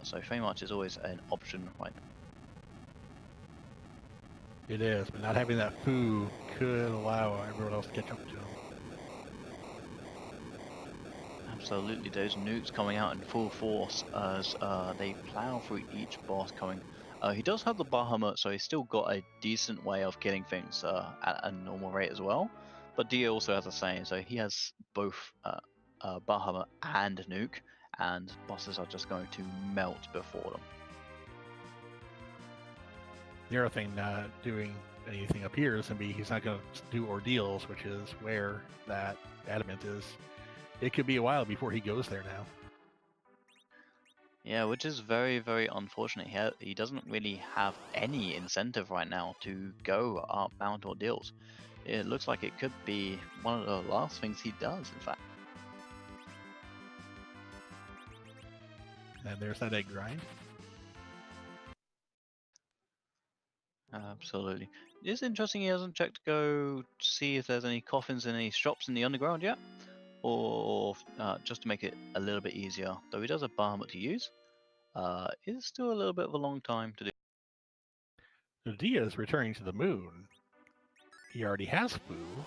so Feymarch is always an option right now. It is, but not having that foo could allow everyone else to catch up to him. Absolutely, those nukes coming out in full force as they plow through each boss coming. He does have the Bahamut, so he's still got a decent way of killing things at a normal rate as well. But Dia also has the same, so he has both Bahamut and nuke, and bosses are just going to melt before them. The other thing not doing anything up here is going to be he's not going to do Ordeals, which is where that adamant is. It could be a while before he goes there now. Yeah, which is very, very unfortunate. He doesn't really have any incentive right now to go up Mount Ordeals. It looks like it could be one of the last things he does, in fact. And there's that egg grind. Absolutely. It's interesting he hasn't checked to go see if there's any coffins in any shops in the underground yet. Or just to make it a little bit easier, though he does have Bahamut to use, it's still a little bit of a long time to do. So Dia is returning to the moon. He already has foo.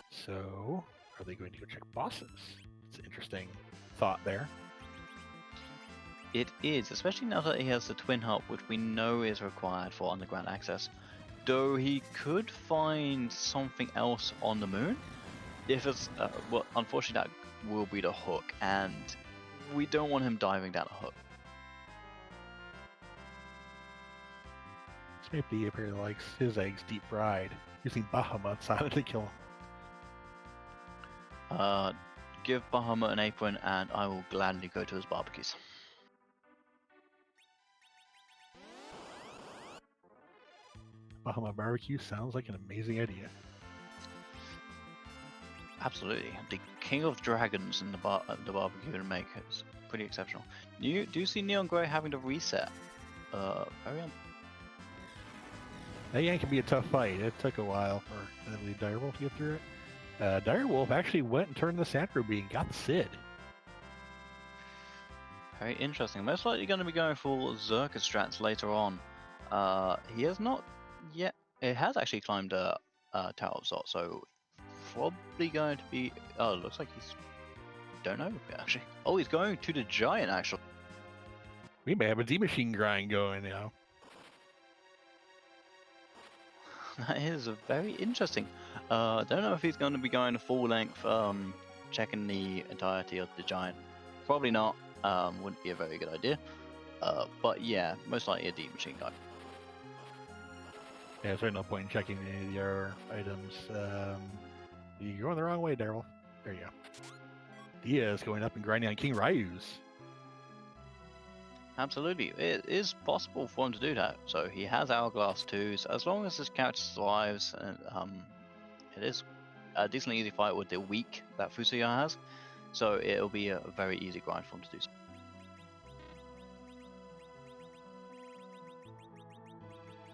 So are they going to go check bosses? It's an interesting thought there. It is, especially now that he has the Twin Hut, which we know is required for underground access. Though he could find something else on the moon. If it's, well, unfortunately that will be the hook, and we don't want him diving down a hook. smaepdii apparently likes his eggs deep fried, using Bahamut's on it to kill him. Give Bahamut an apron, and I will gladly go to his barbecues. Bahamut barbecue sounds like an amazing idea. Absolutely, the king of dragons in the barbecue to make is pretty exceptional. You do see neongrey having to reset. Very That Yank can be a tough fight. It took a while for the Dyrewulfe to get through it. Dyrewulfe actually went and turned the Sandro and got the Sid. Very interesting. Most likely going to be going for Zerka strats later on. He has not yet. It has actually climbed a Tower of Zot, so probably going to be. Oh, it looks like he's. Don't know actually. Oh, he's going to the giant actually. We may have a D-Machine grind going now. That is very interesting. Don't know if he's going to be going full length, checking the entirety of the giant. Probably not. Wouldn't be a very good idea. But yeah, most likely a deep machine guy. Yeah, there's no point in checking any of the other items. You're going the wrong way, Daryl. There you go. Diaz going up and grinding on King Ryu's. Absolutely, it is possible for him to do that. So he has Hourglass too. So as long as his character survives, it is a decently easy fight with the weak that Fusuya has. So it'll be a very easy grind for him to do so.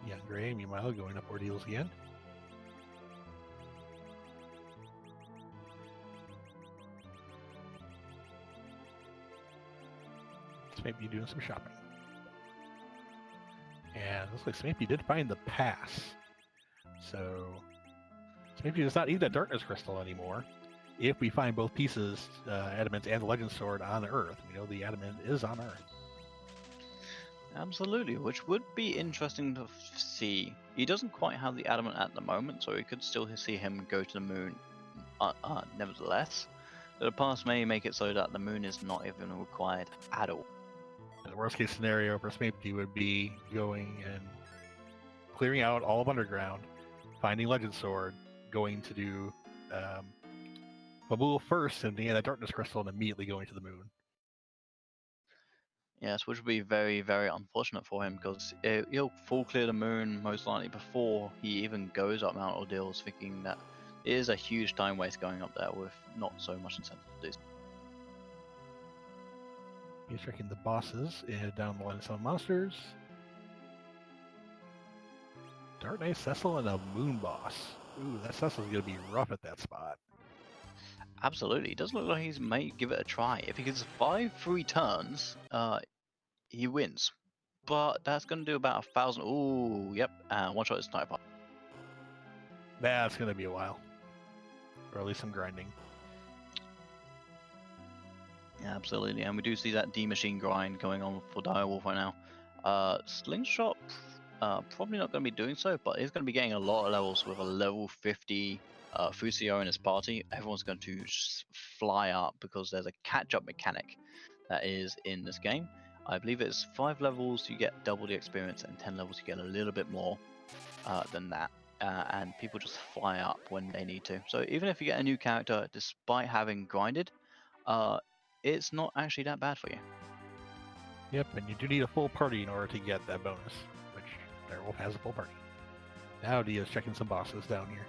Young Gray, meanwhile, going up Ordeals again. Smaepdii doing some shopping. And looks like Smaepdii did find the pass. So Smaepdii does not need that darkness crystal anymore. If we find both pieces, Adamant and the Legend Sword on Earth, we know the Adamant is on Earth. Absolutely, which would be interesting to see. He doesn't quite have the Adamant at the moment, so we could still see him go to the moon nevertheless. The pass may make it so that the moon is not even required at all. The worst case scenario for Smaepdii would be going and clearing out all of Underground, finding Legend Sword, going to do Fabul first and getting that Darkness Crystal and immediately going to the moon. Yes, which would be very, very unfortunate for him because he'll full clear the moon most likely before he even goes up Mount Ordeals, thinking that it is a huge time waste going up there with not so much incentive to do so. He's checking the bosses down the line of some monsters. Dark Knight Cecil and a moon boss. Ooh, that Cecil's gonna be rough at that spot. Absolutely, it doesn't look like he's may give it a try. If he can survive 3 turns, he wins. But that's going to do about 1,000. Ooh, yep, and one shot is sniper. That's gonna be a while, or at least some grinding. Yeah, absolutely, and we do see that D-Machine grind going on for Direwulfe right now. Slingshot, probably not going to be doing so, but he's going to be getting a lot of levels with a level 50 Fusio in his party. Everyone's going to fly up because there's a catch-up mechanic that is in this game. I believe it's 5 levels you get double the experience, and 10 levels you get a little bit more than that. And people just fly up when they need to. So even if you get a new character, despite having grinded, it's not actually that bad for you. Yep, and you do need a full party in order to get that bonus, which Direwulfe has a full party. Now Dia's checking some bosses down here.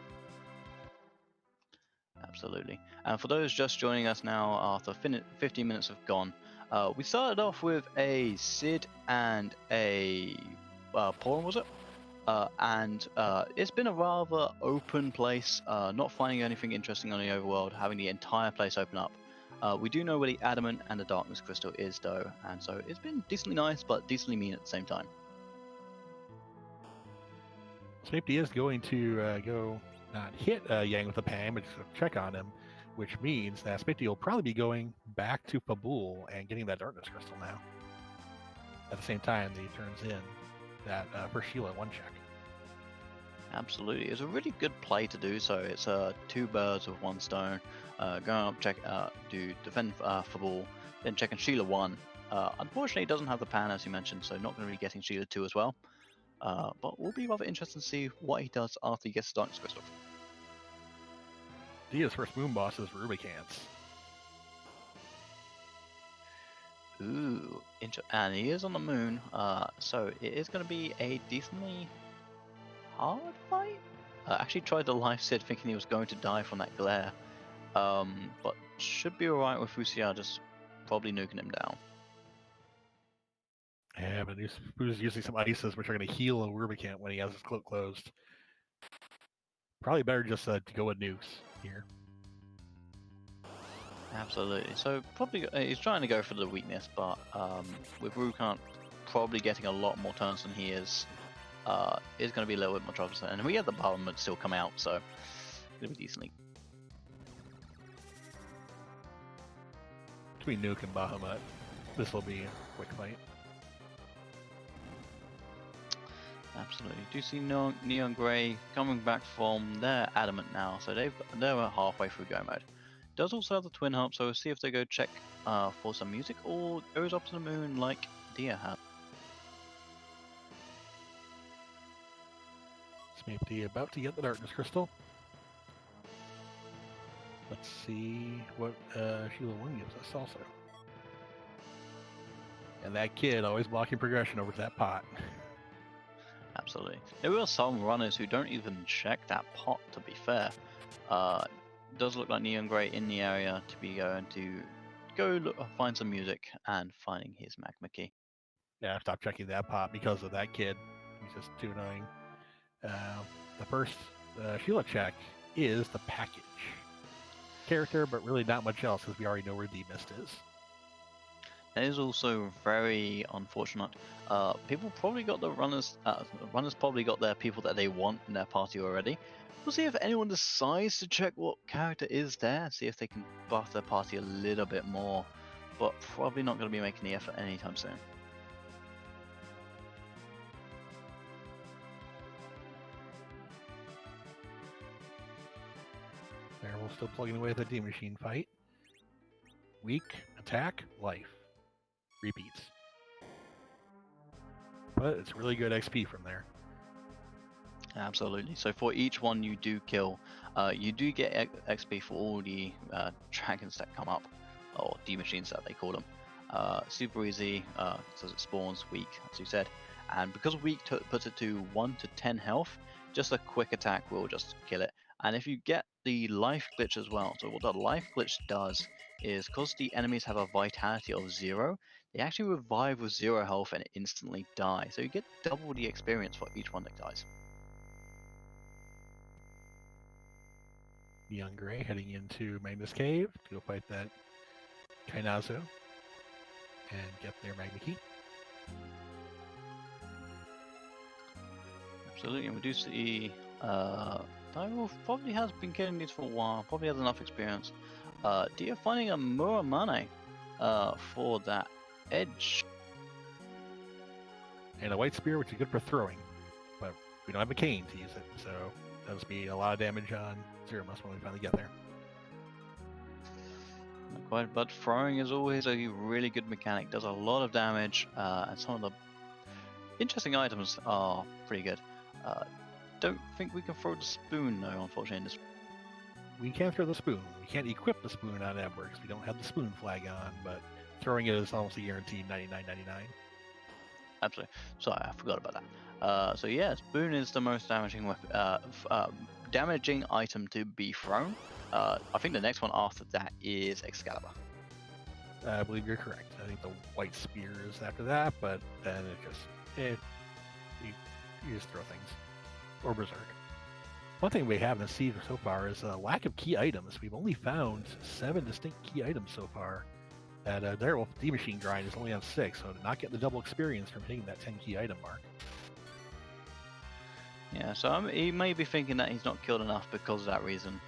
Absolutely. And for those just joining us now after 15 minutes have gone, we started off with a Sid and a Porum, was it? And it's been a rather open place, not finding anything interesting on the overworld, having the entire place open up. We do know where the Adamant and the Darkness Crystal is though, and so it's been decently nice, but decently mean at the same time. Smaepdii is going to go not hit Yang with a Pang, but just check on him, which means that Smaepdii will probably be going back to Fabul and getting that Darkness Crystal now. At the same time, he turns in that first Sheila 1 check. Absolutely, it's a really good play to do so. It's 2 birds with 1 stone. Going up, check, do defend Fabul, then checking Sheila 1. Unfortunately, it doesn't have the pan as you mentioned, so not going to be getting Sheila 2 as well. But we'll be rather interested to see what he does after he gets the Darkness Crystal. Dia's first moon boss is Rubicants. Ooh, and he is on the moon, so it is going to be a decently hard fight. I actually tried the life Sid thinking he was going to die from that glare. But should be alright with Fusia just probably nuking him down. Yeah, but he's using some ices, which are going to heal a Rubicant when he has his cloak closed. Probably better just to go with nukes here. Absolutely. So probably he's trying to go for the weakness, but with Rubicant probably getting a lot more turns than he is going to be a little bit more troublesome. And we have the Parliament still come out, so it's going to be decently. Between Nuke and Bahamut, this will be a quick fight. Absolutely. Do see Neon Grey coming back from their Adamant now, so they're halfway through go mode. Does also have the Twin Harp, so we'll see if they go check for some music or goes up to the moon like Dia had. smaepdii about to get the Darkness Crystal. Let's see what Sheila 1 gives us also. And that kid always blocking progression over to that pot. Absolutely. There are some runners who don't even check that pot, to be fair. Does look like Neon Grey in the area to be going to go find some music and finding his magma key. Yeah, stop checking that pot because of that kid. He's just too annoying. The first Sheila check is the package character, but really not much else because we already know where D-Mist is. That is also very unfortunate. People probably got the runners. Runners probably got their people that they want in their party already. We'll see if anyone decides to check what character is there, see if they can buff their party a little bit more, but probably not going to be making the effort anytime soon. There, we're still plugging away at the D-Machine fight. Weak, attack, life. Repeats. But it's really good XP from there. Absolutely. So for each one you do kill, you do get XP for all the dragons that come up, or D-Machines that they call them. Super easy, says it spawns weak, as you said. And because weak puts it to 1 to 10 health, just a quick attack will just kill it. And if you get the life glitch as well, so what the life glitch does is, because the enemies have a vitality of 0, they actually revive with 0 health and instantly die. So you get double the experience for each one that dies. Neon Grey heading into Magnus Cave to go fight that Kainazu and get their Magma Key. Absolutely, and we do see dyrewulfe probably has been killing these for a while, probably has enough experience. Dia finding a Muramane for that edge. And a White Spear, which is good for throwing, but we don't have a cane to use it, so that'll just be a lot of damage on Zeromus when we finally get there. Not quite, but throwing is always a really good mechanic, does a lot of damage, and some of the interesting items are pretty good. Don't think we can throw the spoon though, unfortunately, in this. We can't throw the spoon. We can't equip the spoon on Ember because we don't have the spoon flag on, but throwing it is almost a guaranteed 99.99. Absolutely. Sorry, I forgot about that. So yeah, spoon is the most damaging weapon, damaging item to be thrown. I think the next one after that is Excalibur. I believe you're correct. I think the White Spear is after that, but then it just you just throw things. Or Berserk. One thing we haven't seen so far is a lack of key items. We've only found 7 distinct key items so far. That Dyrewulfe D-Machine grind is only on 6, so to not get the double experience from hitting that 10 key item mark. Yeah, so he may be thinking that he's not killed enough because of that reason,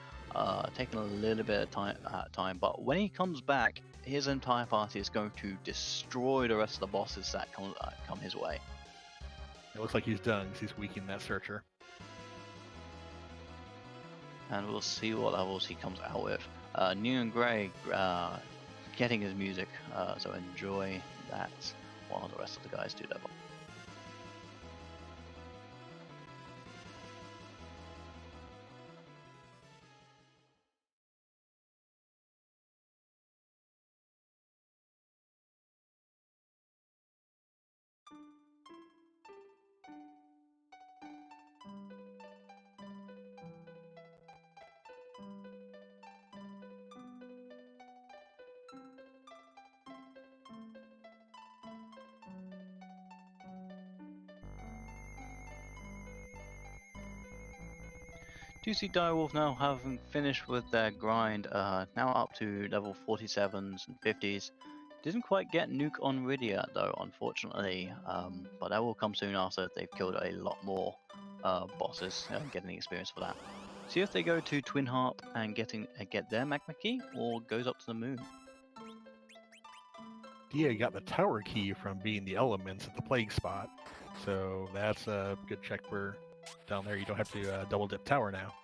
taking a little bit of time. But when he comes back, his entire party is going to destroy the rest of the bosses that come his way. It looks like he's done because he's weakening that Searcher. And we'll see what levels he comes out with. Neon Grey getting his music, so enjoy that while the rest of the guys do level. Do you see Dyrewulfe now having finished with their grind, now up to level 47s and 50s. Didn't quite get Nuke on Rid yet though, unfortunately, but that will come soon after they've killed a lot more bosses and getting experience for that. See if they go to Twin Harp and get their Magma Key, or goes up to the moon. Dia got the tower key from being the elements at the plague spot, so that's a good check for down there. You don't have to double dip tower now.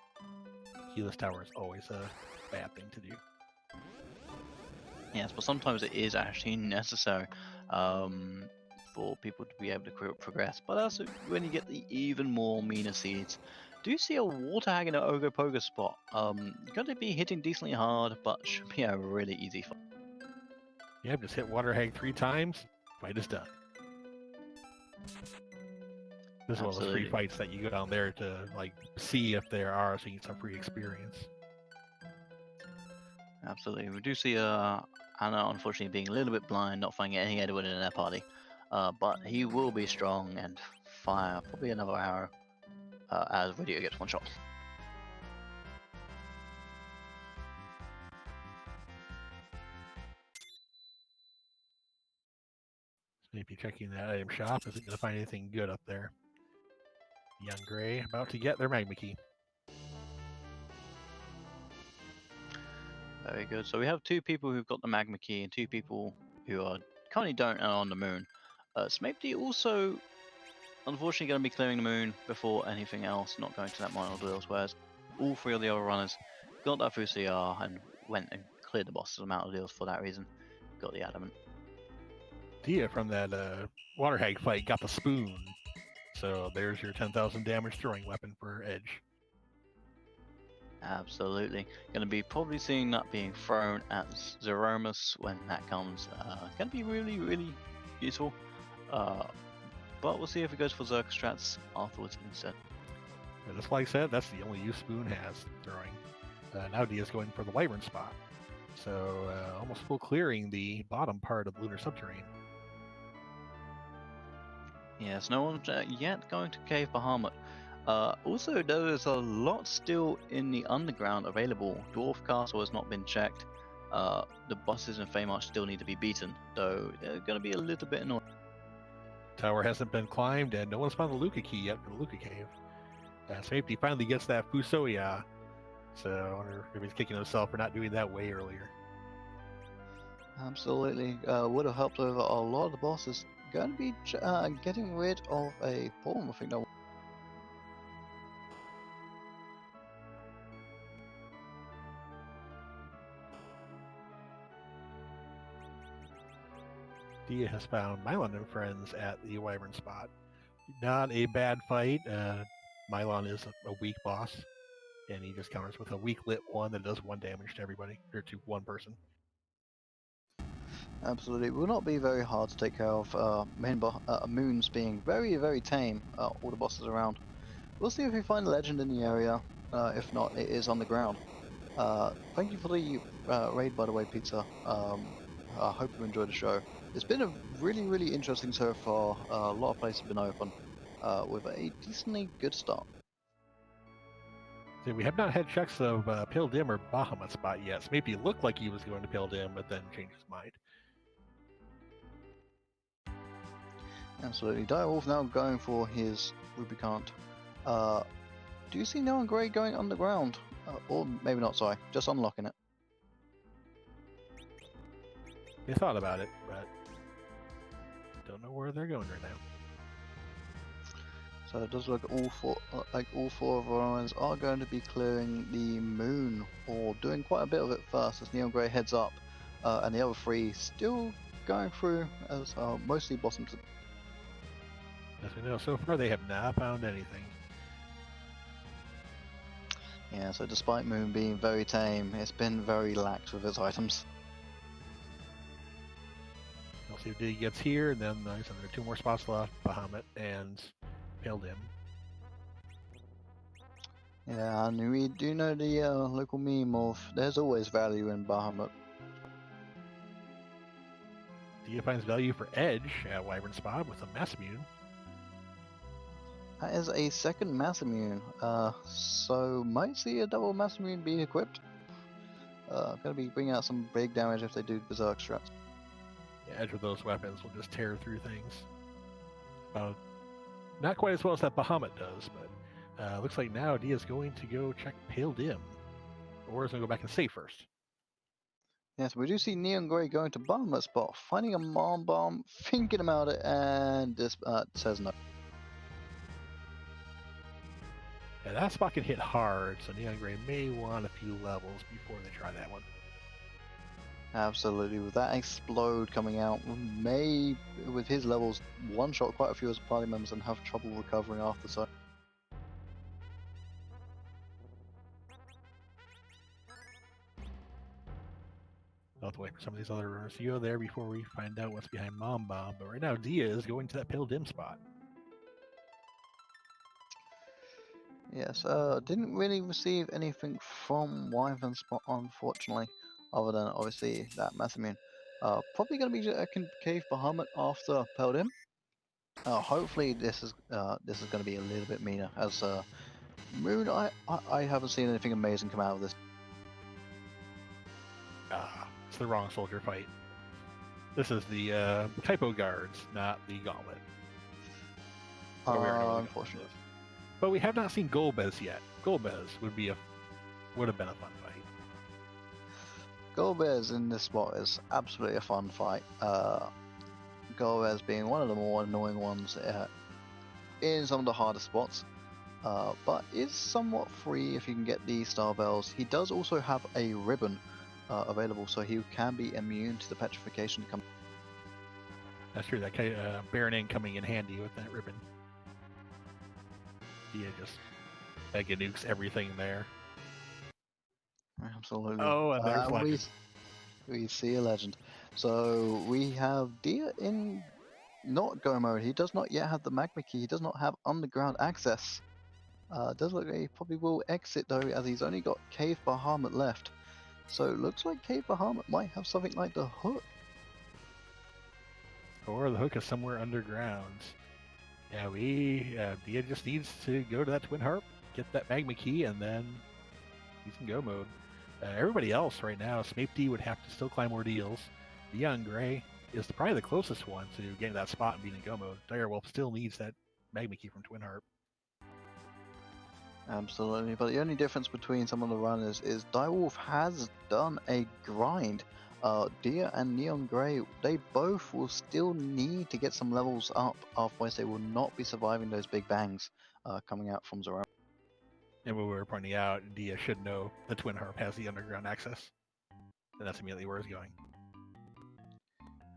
Keyless tower is always a bad thing to do. Yes, but sometimes it is actually necessary for people to be able to progress. But that's when you get the even more meaner seeds. Do you see a water hag in an Ogopogo spot? Going to be hitting decently hard, but should be a really easy fight. Yeah, just hit water hag 3 times. Fight is done. This is one of those free fights that you go down there to like see if there are, so you get some free experience. Absolutely. We do see Anna unfortunately being a little bit blind, not finding any Edward in their party. But he will be strong and fire probably another arrow as Radio gets one shot. Maybe checking that item shop isn't going to find anything good up there. Young Gray about to get their Magma Key. Very good. So we have 2 people who've got the Magma Key and 2 people who are currently don't and are on the moon. smaepdii also unfortunately going to be clearing the moon before anything else, not going to that minor Ordeals, whereas all 3 of the other runners got that through CR and went and cleared the boss's amount of deals for that reason. Got the adamant. Dia from that water hag fight got the spoon. So there's your 10,000 damage throwing weapon for Edge. Absolutely. Going to be probably seeing that being thrown at Zeromus when that comes. Going to be really, really useful. But we'll see if it goes for Zerk strats afterwards instead. And just like I said, that's the only use Spoon has throwing. Now Dia's going for the Wyvern spot. So almost full clearing the bottom part of Lunar Subterrane. Yes, no one's yet going to Cave Bahamut. Also, there is a lot still in the underground available. Dwarf Castle has not been checked. The bosses in Feymarch still need to be beaten, though they're going to be a little bit annoying. Tower hasn't been climbed, and no one's found the Luca key yet for the Luca Cave. smaepdii finally gets that Fusoya, so I wonder if he's kicking himself for not doing that way earlier. Absolutely. Would have helped over a lot of the bosses. Going to be getting rid of a form, I think that. Dia has found Mylon and friends at the Wyvern spot. Not a bad fight. Mylon is a weak boss, and he just counters with a weak lit one that does 1 damage to everybody, or to 1 person. Absolutely. It will not be very hard to take care of. Moons being very, very tame. All the bosses around. We'll see if we find a legend in the area. If not, it is on the ground. Thank you for the raid, by the way, Pizza. I hope you enjoyed the show. It's been a really, really interesting so far. A lot of places have been open with a decently good start. So we have not had checks of Pale Dim or Bahamut spot yet. smaepdii looked like he was going to Pale Dim, but then changed his mind. Absolutely. Dyrewulfe now going for his Rubicant. Do you see neongrey going underground? Or maybe not, sorry. Just unlocking it. They thought about it, but don't know where they're going right now. So it does look all 4 of our runners are going to be clearing the moon, or doing quite a bit of it first as neongrey heads up, and the other 3 still going through as mostly bottom to. As we know, so far they have not found anything. Yeah, so despite Moon being very tame, it's been very lax with its items. We'll see if Diddy gets here, and then there are 2 more spots left, Bahamut and Pale Dim. Yeah, and we do know the local meme of there's always value in Bahamut. Dia finds value for Edge at Wyvern Spot with a Mass Immune. That is a second mass immune. So might see a double mass immune be equipped. Gonna be bringing out some big damage if they do berserk strats. The edge of those weapons will just tear through things. Not quite as well as that Bahamut does, but looks like now Dia's going to go check Pale Dim. Or is going to go back and save first. Yes, we do see neongrey going to Bahamut spot, finding a Mom Bomb, thinking about it, and this says no. Yeah, that spot can hit hard, so neongrey may want a few levels before they try that one. Absolutely, with that explode coming out, may, with his levels, one-shot quite a few of his party members and have trouble recovering after so. I'll have to wait for some of these other runners to go there before we find out what's behind Mom Bomb, but right now Dia is going to that Pale Dim spot. Yes, didn't really receive anything from Wyvern spot, unfortunately, other than obviously that mass immune. Probably going to be a cave Bahamut after Peldim. Hopefully this is going to be a little bit meaner, as Moon, I haven't seen anything amazing come out of this. It's the wrong soldier fight. This is the typo guards, not the gauntlet. Unfortunately. But we have not seen Golbez yet. Golbez would have been a fun fight. Golbez in this spot is absolutely a fun fight. Golbez being one of the more annoying ones in some of the harder spots, but is somewhat free if you can get the star bells. He does also have a ribbon available, so he can be immune to the petrification. That's true. That Baronin coming in handy with that ribbon. Yeah, just mega nukes everything there. Absolutely. Oh, and there's Legend. We see a Legend. So we have Dia in not go mode. He does not yet have the magma key. He does not have underground access. Does look like he probably will exit though, as he's only got Cave Bahamut left. So it looks like Cave Bahamut might have something like the hook. Or the hook is somewhere underground. Yeah, Dia just needs to go to that Twin Harp, get that magma key, and then he's in go mode. Everybody else right now, smaepdii would have to still climb Ordeals. neongrey is probably the closest one to getting that spot and being in go mode. Dyrewulfe still needs that magma key from Twin Harp. Absolutely, but the only difference between some of the runners is Dyrewulfe has done a grind. Dia and neongrey, they both will still need to get some levels up, otherwise they will not be surviving those big bangs coming out from Zero. And what we were pointing out, Dia should know the Twin Harp has the underground access. And that's immediately where he's going.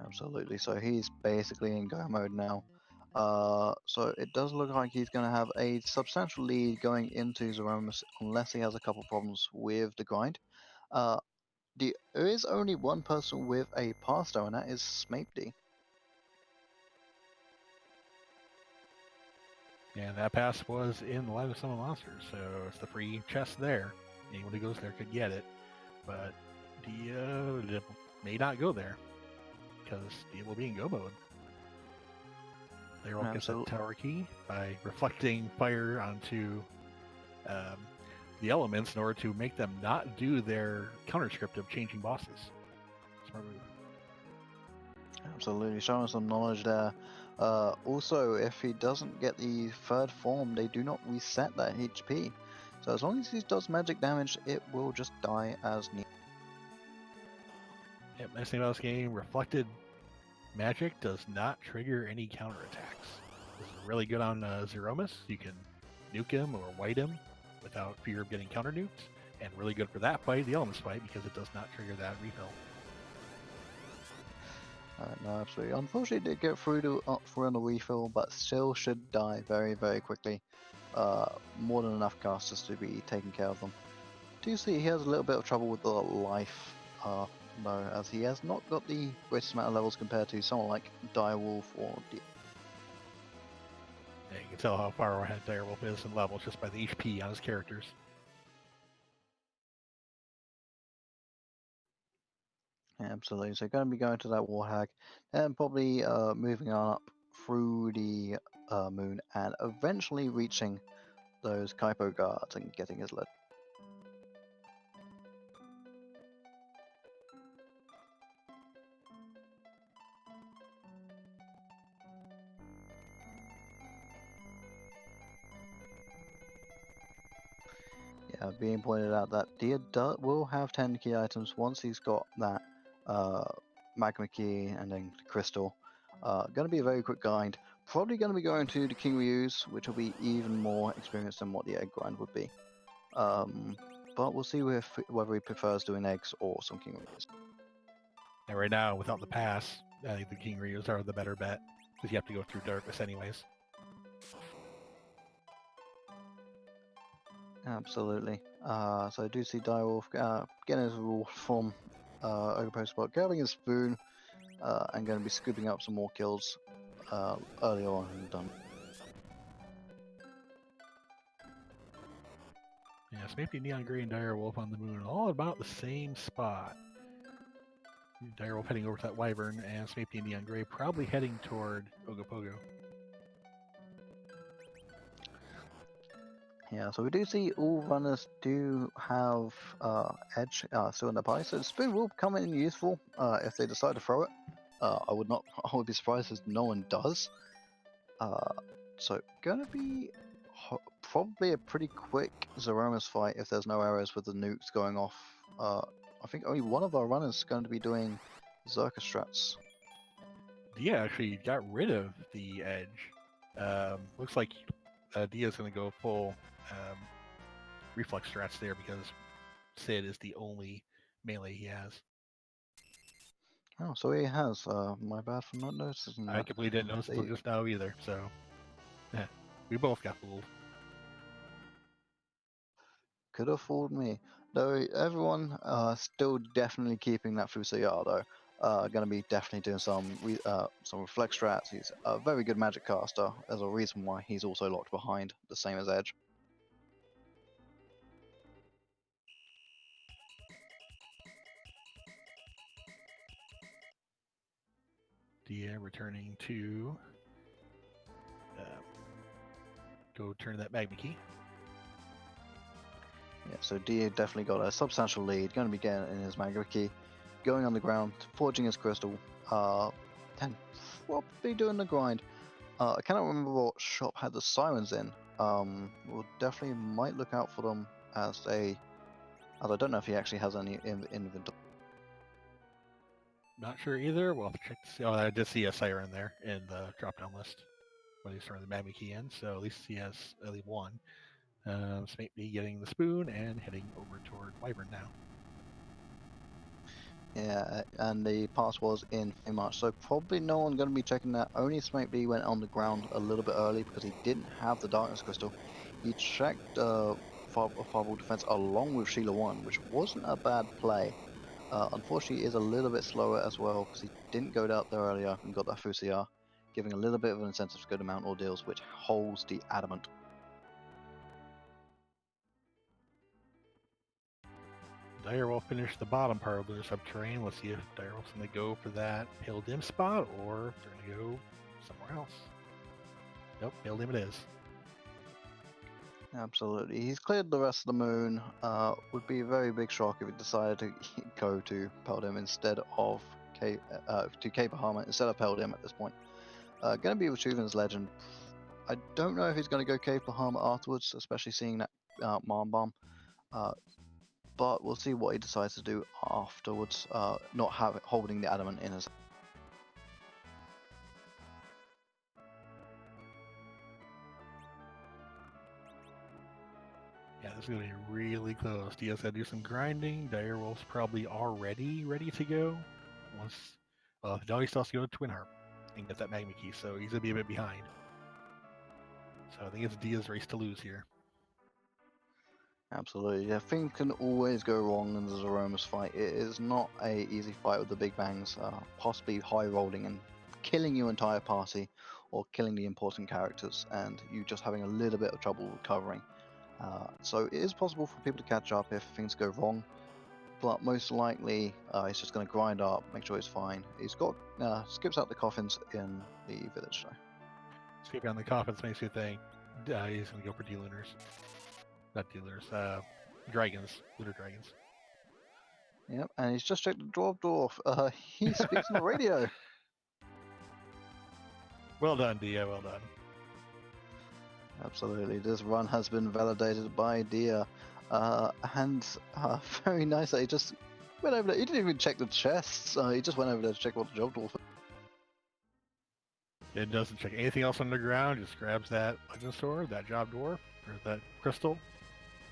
Absolutely, so he's basically in go mode now. So it does look like he's going to have a substantial lead going into Zeromus, unless he has a couple problems with the grind. There is only one person with a pass though, and that is smaepdii. And that pass was in the Live of Summon Monsters, so it's the free chest there. Anyone who goes there could get it. But Dia may not go there, because Dia will be in go mode. They will get the tower key by reflecting fire onto the elements in order to make them not do their counter script of changing bosses. Smart move. Absolutely, showing some knowledge there. Also, if he doesn't get the third form, they do not reset that HP. So as long as he does magic damage, it will just die as needed. Yep, nice thing about this game, reflected magic does not trigger any counterattacks. This is really good on Zeromus. You can nuke him or white him without fear of getting counter nuked, and really good for that fight, the Elements fight, because it does not trigger that refill. No, absolutely. Unfortunately, did get through on the refill, but still should die very, very quickly. More than enough casters to be taking care of them. Do you see he has a little bit of trouble with the life, though, as he has not got the greatest amount of levels compared to someone like Dyrewulfe or Yeah, you can tell how far ahead Dyrewulfe is in levels just by the HP on his characters. Absolutely. So going to be going to that Warhag and probably moving on up through the moon and eventually reaching those Kaipo guards and getting his lead. Yeah, being pointed out that Dia will have 10 key items once he's got that magma key and then the crystal. Going to be a very quick grind. Probably going to be going to the King Ryu's, which will be even more experienced than what the egg grind would be. But we'll see whether he prefers doing eggs or some King Ryu's. And right now, without the pass, I think the King Ryu's are the better bet because you have to go through darkness anyways. Absolutely. So I do see Dyrewulfe getting his wolf form over post spot, grabbing his spoon, and going to be scooping up some more kills earlier on in the done. Yeah, maybe neongrey and direwulfe on the moon, all about the same spot. Direwulfe heading over to that wyvern, and Smaepy and neongrey probably heading toward Ogopogo. Yeah, so we do see all runners do have edge still in their pie, so the spoon will come in useful if they decide to throw it. I would be surprised if no one does. So gonna be probably a pretty quick Zeromus fight if there's no errors with the nukes going off. I think only one of our runners is going to be doing Zerka strats. Dia actually got rid of the edge. Looks like Dia's going to go full reflex strats there because Sid is the only melee he has. Oh, so he has. My bad for not noticing that. I completely didn't notice until just now either, so we both got fooled. Could have fooled me. Though everyone still definitely keeping that Fusaya though. Going to be definitely doing some reflex strats. He's a very good magic caster. There's a reason why he's also locked behind, the same as Edge. Dia returning to go turn that magma key. Yeah, so Dia definitely got a substantial lead. Going to be getting in his magma key, going on the ground, forging his crystal, and probably doing the grind. I cannot remember what shop had the sirens in. We'll definitely might look out for them as I don't know if he actually has any inventory. Not sure either. We'll have to check to see. Oh, I did see a siren there in the drop down list when he's throwing the magma key in, so at least he has at least one. Smaepy getting the spoon and heading over toward wyvern now. Yeah, and the pass was in March, so probably no one going to be checking that. Only Smaepy went on the ground a little bit early because he didn't have the darkness crystal. He checked Fireball defense along with Sheila 1, which wasn't a bad play. Unfortunately, he is a little bit slower as well because he didn't go out there earlier and got that Fusaya, giving a little bit of an incentive to go to Mount Ordeals, which holds the adamant. Dyrewulfe finished the bottom part of their subterranean. Let's see if Dyrewulfe's going to go for that Pale Dim spot or if they're going to go somewhere else. Nope, Pale Dim it is. Absolutely. He's cleared the rest of the moon. Would be a very big shock if he decided to go to Peldim instead of to Cape Bahama instead of Peldim at this point. Going to be retrieving his legend. I don't know if he's going to go Cape Bahama afterwards, especially seeing that Marm Bomb. But we'll see what he decides to do afterwards, not holding the adamant in his. Yeah, this is going to be really close. Dia's got to do some grinding. Direwulfe's probably already ready to go. Now he still has to go to Twin Harp and get that magma key, so he's going to be a bit behind. So I think it's Dia's race to lose here. Absolutely, yeah, things can always go wrong in the Zeromus fight. It is not a easy fight with the big bangs, possibly high rolling and killing your entire party, or killing the important characters, and you just having a little bit of trouble recovering. So it is possible for people to catch up if things go wrong, but most likely he's just going to grind up, make sure he's fine. He's got skips out the coffins in the village though. Escape on the coffins makes you think he's going to go for D-Lunars. Not D-Lunars, dragons. Lunar dragons. Yep, and he's just checked the dwarf. He speaks on the radio. Well done, Dia. Well done. Absolutely, this run has been validated by Dia, and very nice that he just went over there. He didn't even check the chests. He just went over there to check what the job dwarf. It doesn't check anything else underground. Just grabs that legend sword, that job dwarf, or that crystal,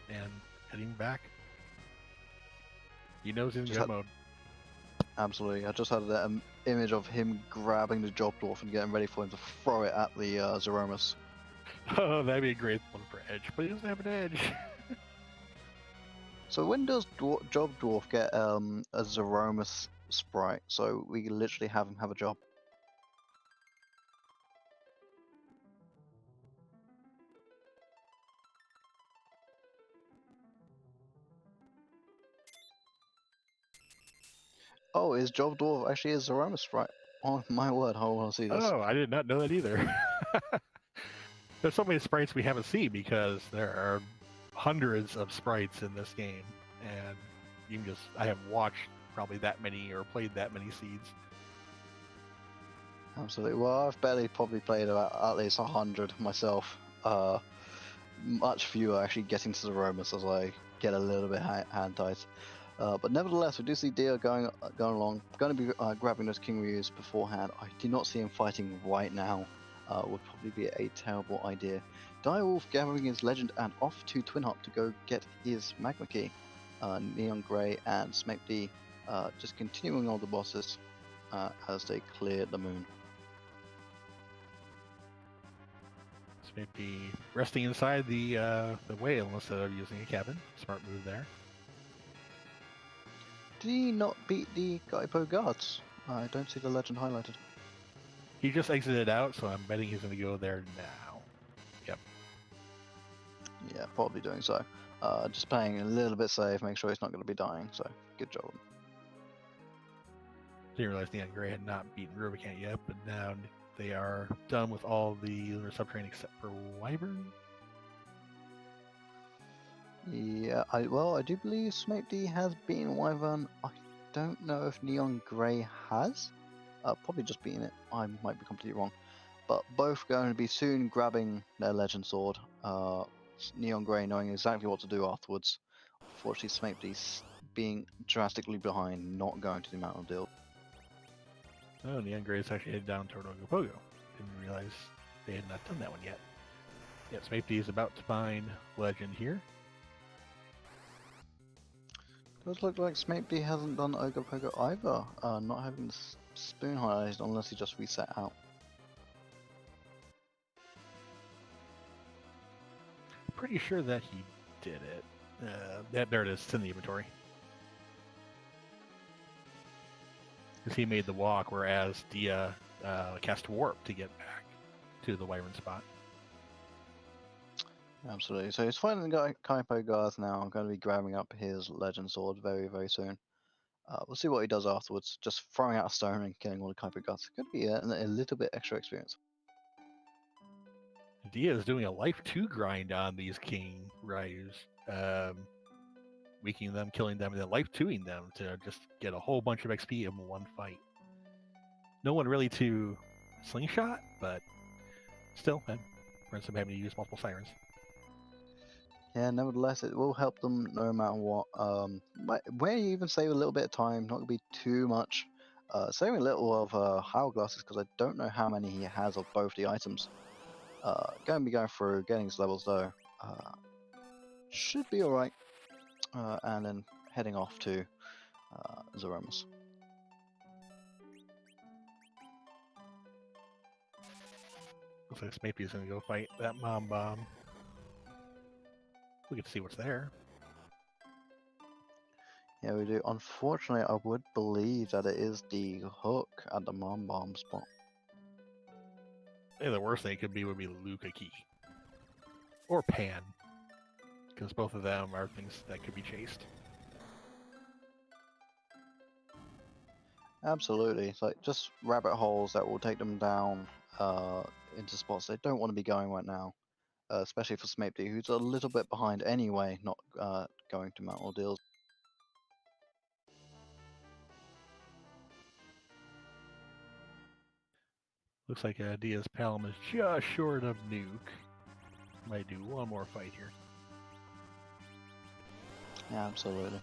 and heading back. He knows he's in good mode. Absolutely, I just had that image of him grabbing the job dwarf and getting ready for him to throw it at the Zeromus. Oh, that'd be a great one for Edge, but he doesn't have an Edge. So when does job dwarf get a Zeromus sprite? So we literally have him have a job. Oh, is job dwarf actually a Zeromus sprite? Oh my word, I want to see this. Oh, I did not know that either. There's so many sprites we haven't seen because there are hundreds of sprites in this game, and you can I have watched probably that many or played that many seeds. Absolutely. Well, I've probably played about at least 100 myself. Much fewer actually getting to the Zeromus as I get a little bit hand tight. But nevertheless, we do see Dia going along. Going to be grabbing those King Ryus beforehand. I do not see him fighting right now. Would probably be a terrible idea. Dyrewulfe gathering his legend and off to Twin Hop to go get his Magma Key. neongrey and smaepdii just continuing all the bosses as they clear the moon. Smaepdii resting inside the whale instead of using a cabin. Smart move there. Did he not beat the Gaipo guards? I don't see the legend highlighted. He just exited out, so I'm betting he's going to go there now. Yep. Yeah, probably doing so. Just playing a little bit safe, make sure he's not going to be dying, so good job. Didn't realize neongrey had not beaten Rubicant yet, but now they are done with all the lunar subterranean except for Wyvern. Yeah, I do believe smaepdii has beaten Wyvern. I don't know if neongrey has. Probably just beaten it. I might be completely wrong. But both going to be soon grabbing their legend sword. neongrey knowing exactly what to do afterwards. Unfortunately, smaepdii being drastically behind, not going to the Mountain of Deal. Oh, neongrey is actually headed down toward Ogopogo. Didn't realize they had not done that one yet. Yeah, smaepdii is about to find legend here. Does look like smaepdii hasn't done Ogopogo either. Not having the spoon highlighted unless he just reset out. Pretty sure that he did it. There it is. It's in the inventory. Because he made the walk, whereas Dia cast warp to get back to the Wyvern spot. Absolutely. So he's fighting the Kaipo guards now. I'm going to be grabbing up his legend sword very, very soon. We'll see what he does afterwards. Just throwing out a stone and killing all the Kaipo guards. Could be a little bit extra experience. Dia is doing a life 2 grind on these King Ryus. Weakening them, killing them, and then life 2ing them to just get a whole bunch of XP in one fight. No one really to slingshot, but still, that prevents them having to use multiple sirens. Yeah, nevertheless, it will help them no matter what. Where you even save a little bit of time, not going to be too much. Saving a little of hourglasses because I don't know how many he has of both the items. Going to be going through, getting his levels though. Should be alright. And then heading off to Zeromus. Looks like smaepdii is going to go fight that mom bomb. We get to see what's there. Yeah, we do. Unfortunately, I would believe that it is the hook at the mom bomb spot. Yeah, the worst thing it could be would be Luca Key. Or Pan. Because both of them are things that could be chased. Absolutely. It's like just rabbit holes that will take them down into spots they don't want to be going right now, especially for smaepdii, who's a little bit behind anyway, not going to Mount Ordeals. Looks like Dia's Palom is just short of nuke. Might do one more fight here. Yeah, absolutely.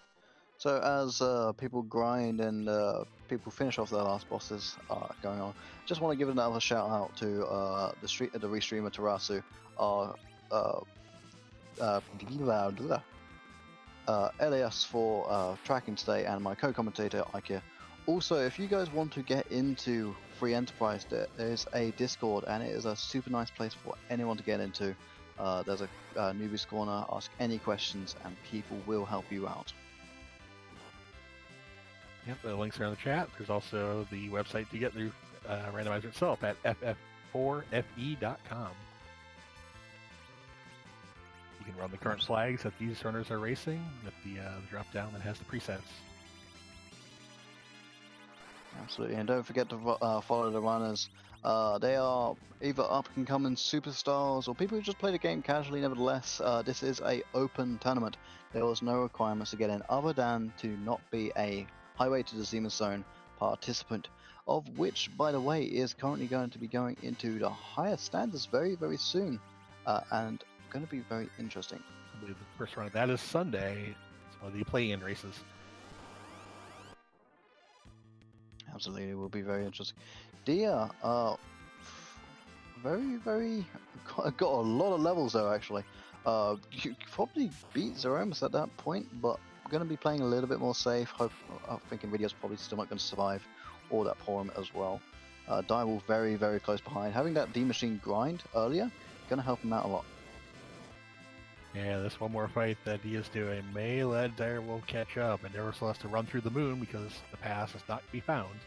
So as people grind and people finish off their last bosses going on, just want to give another shout out to the restreamer Tarasu, our alias for tracking today, and my co-commentator Ikea. Also, if you guys want to get into Free Enterprise, there is a Discord, and it is a super nice place for anyone to get into. There's a newbies corner, ask any questions, and people will help you out. Yep, the links are in the chat. There's also the website to get the randomizer itself at FF4FE.com. You can run the current flags that these runners are racing with the drop down that has the presets. Absolutely, and don't forget to follow the runners. They are either up-and-coming superstars or people who just play the game casually. Nevertheless, this is a open tournament. There was no requirements to get in other than to not be a Highway to the Zenith Zone participant, of which, by the way, is currently going to be going into the higher standards very, very soon, and going to be very interesting. I believe the first run of that is Sunday. It's one of the play-in races. Absolutely, it will be very interesting. Dia, very got a lot of levels though. Actually, you probably beat Zeromus at that point, but going to be playing a little bit more safe. I'm thinking Video's probably still not going to survive all that Porum as well. Dyrewulfe very close behind. Having that D machine grind earlier, going to help him out a lot. Yeah, this one more fight that Dia's doing may let Dyrewulfe catch up, and Dyrewulfe has to run through the moon because the pass is not to be found.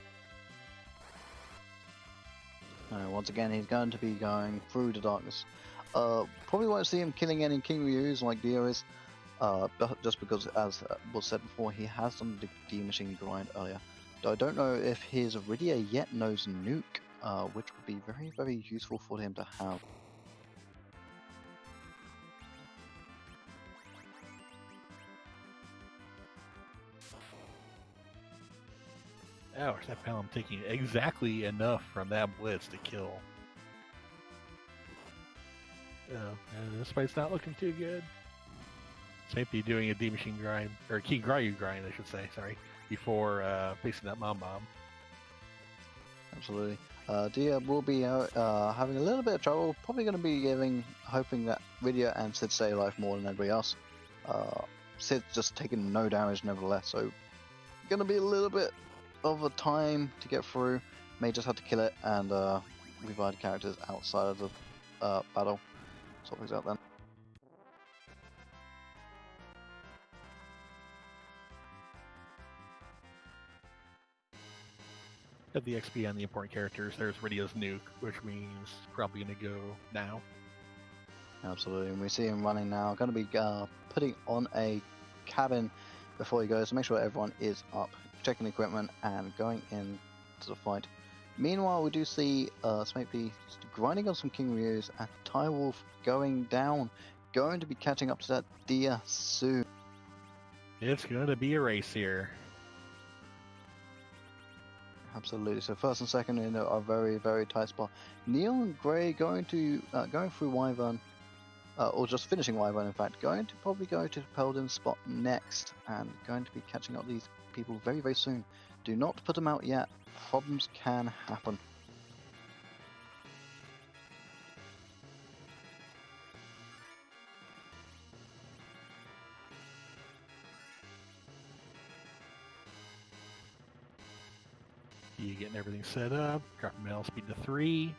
Once again, he's going to be going through the darkness. Probably won't see him killing any King Ryus like Dia is, just because, as was said before, he has done the D machine grind earlier. Though I don't know if his Iridia yet knows nuke, which would be very useful for him to have. Ouch, that Palom taking exactly enough from that blitz to kill. This fight's not looking too good. smaepdii doing a D machine grind, or Key Ryu grind, I should say, sorry, before facing that Mom Bomb. Absolutely. Dia will be having a little bit of trouble. Probably going to be hoping that Rydia and Sid stay alive more than anybody else. Sid's just taking no damage nevertheless, so going to be a little bit of a time to get through. May just have to kill it and revive the characters outside of the battle. Sort things out then. At the XP on the important characters, there's Rydia's nuke, which means probably going to go now. Absolutely, and we see him running now. Going to be putting on a cabin before he goes to make sure everyone is up, checking equipment, and going into the fight. Meanwhile, we do see smaepdii grinding on some King Ryus and Dyrewulfe going down, going to be catching up to that Dia soon. It's going to be a race here. Absolutely. So first and second in a very tight spot. Neongrey going through Wyvern, or just finishing Wyvern in fact, going to probably go to Peldon's spot next, and going to be catching up these people very soon. Do not put them out yet. Problems can happen. You getting everything set up, dropping mail speed to 3.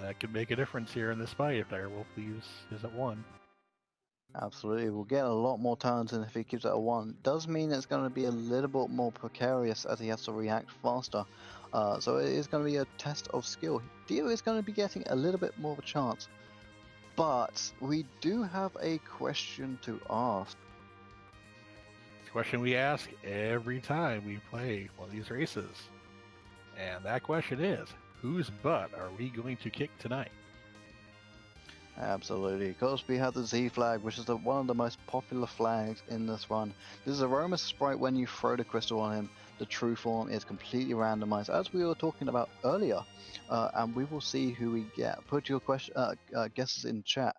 That could make a difference here in this fight if Dyrewulfe leaves is at 1. Absolutely, we'll get a lot more turns than if he keeps it at 1. Does mean it's going to be a little bit more precarious as he has to react faster. So it is going to be a test of skill. Dia is going to be getting a little bit more of a chance. But we do have a question to ask. It's a question we ask every time we play one of these races. And that question is, whose butt are we going to kick tonight? Absolutely. Of course, we have the Z flag, which is one of the most popular flags in this run. This is a Romus sprite. When you throw the crystal on him, the true form is completely randomized, as we were talking about earlier. And we will see who we get. Put your guesses in chat.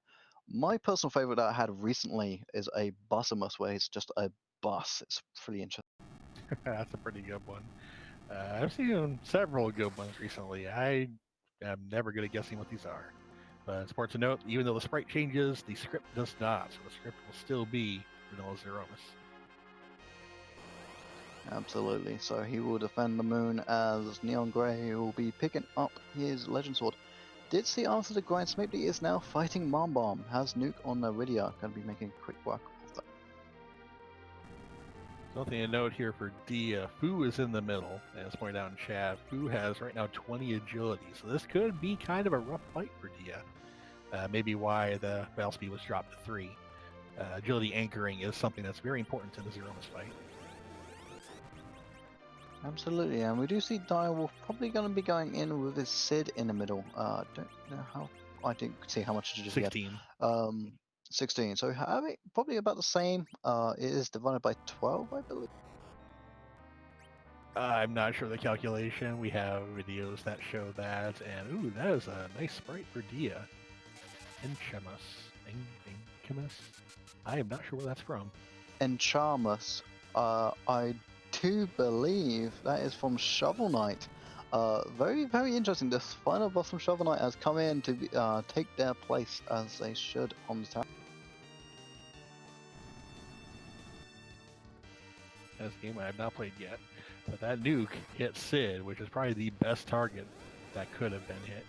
My personal favorite that I had recently is a Bussimus, where it's just a bus. It's pretty interesting. That's a pretty good one. I've seen several good ones recently. I am never good at guessing what these are. But it's important to note, even though the sprite changes, the script does not. So the script will still be Vanilla Zeromus. Absolutely. So he will defend the moon as Neon Grey, who will be picking up his Legend Sword. Did see after the grind, smaepdii is now fighting Mom Bomb. Has Nuke on Iridia. Going to be making quick work of that. Something to note here for Dia. Fu is in the middle, as pointed out in chat. Fu has right now 20 agility, so this could be kind of a rough fight for Dia. Maybe why the battle speed was dropped to 3. Agility anchoring is something that's very important to the Zeromus fight. Absolutely, and we do see dyrewulfe probably going to be going in with his Sid in the middle. Don't know how. I didn't see how much agility 16. he had. 16. So probably about the same. It is divided by 12, I believe. I'm not sure the calculation. We have videos that show that, and ooh, that is a nice sprite for Dia. Enchamus. I am not sure where that's from. Enchamus. I do believe that is from Shovel Knight. Very, very interesting. The final boss from Shovel Knight has come in to take their place as they should on the tower. This game I have not played yet, but that nuke hit Sid, which is probably the best target that could have been hit.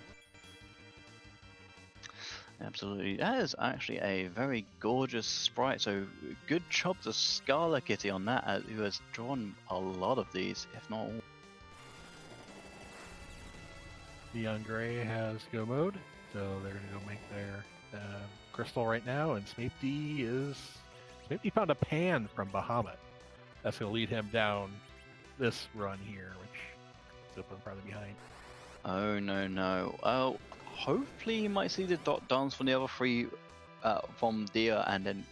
Absolutely. That is actually a very gorgeous sprite. So good job to Scarlet Kitty on that, who has drawn a lot of these, if not all. neongrey has go mode, so they're going to go make their crystal right now, and smaepdii found a pan from Bahamut. That's going to lead him down this run here, which is farther behind. Oh no. Oh, hopefully you might see the dot dance from the other 3 from Dia, and then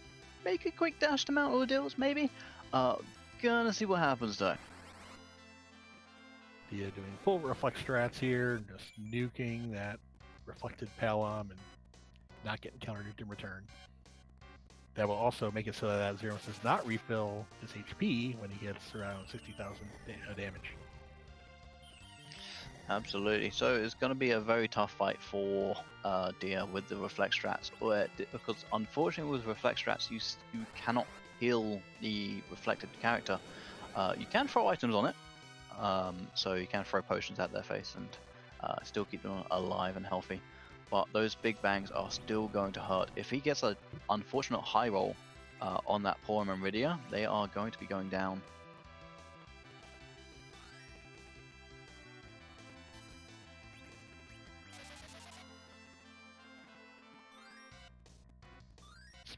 make a quick dash to Mount Ordeals, maybe. Gonna see what happens though. Dia doing full reflect strats here, just nuking that reflected Palom and not getting countered in return. That will also make it so that Zeromus does not refill his HP when he gets around 60,000 damage. Absolutely. So it's going to be a very tough fight for Dia with the reflect strats, because unfortunately with reflect strats you cannot heal the reflected character. You can throw items on it, so you can throw potions at their face and still keep them alive and healthy. But those big bangs are still going to hurt. If he gets an unfortunate high roll on that poor Meridia, they are going to be going down.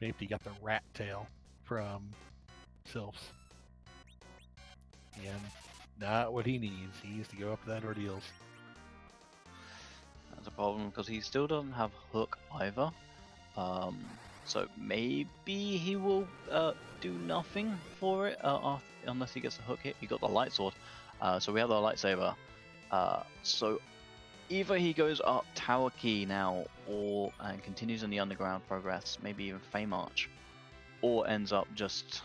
smaepdii got the rat tail from Sylphs. And not what he needs. He needs to go up to that Ordeals. That's a problem because he still doesn't have hook either. So maybe he will do nothing for it unless he gets the hook hit. He got the light sword, so we have the lightsaber. So either he goes up Tower Key now, and continues in the underground progress, maybe even Fame Arch, or ends up just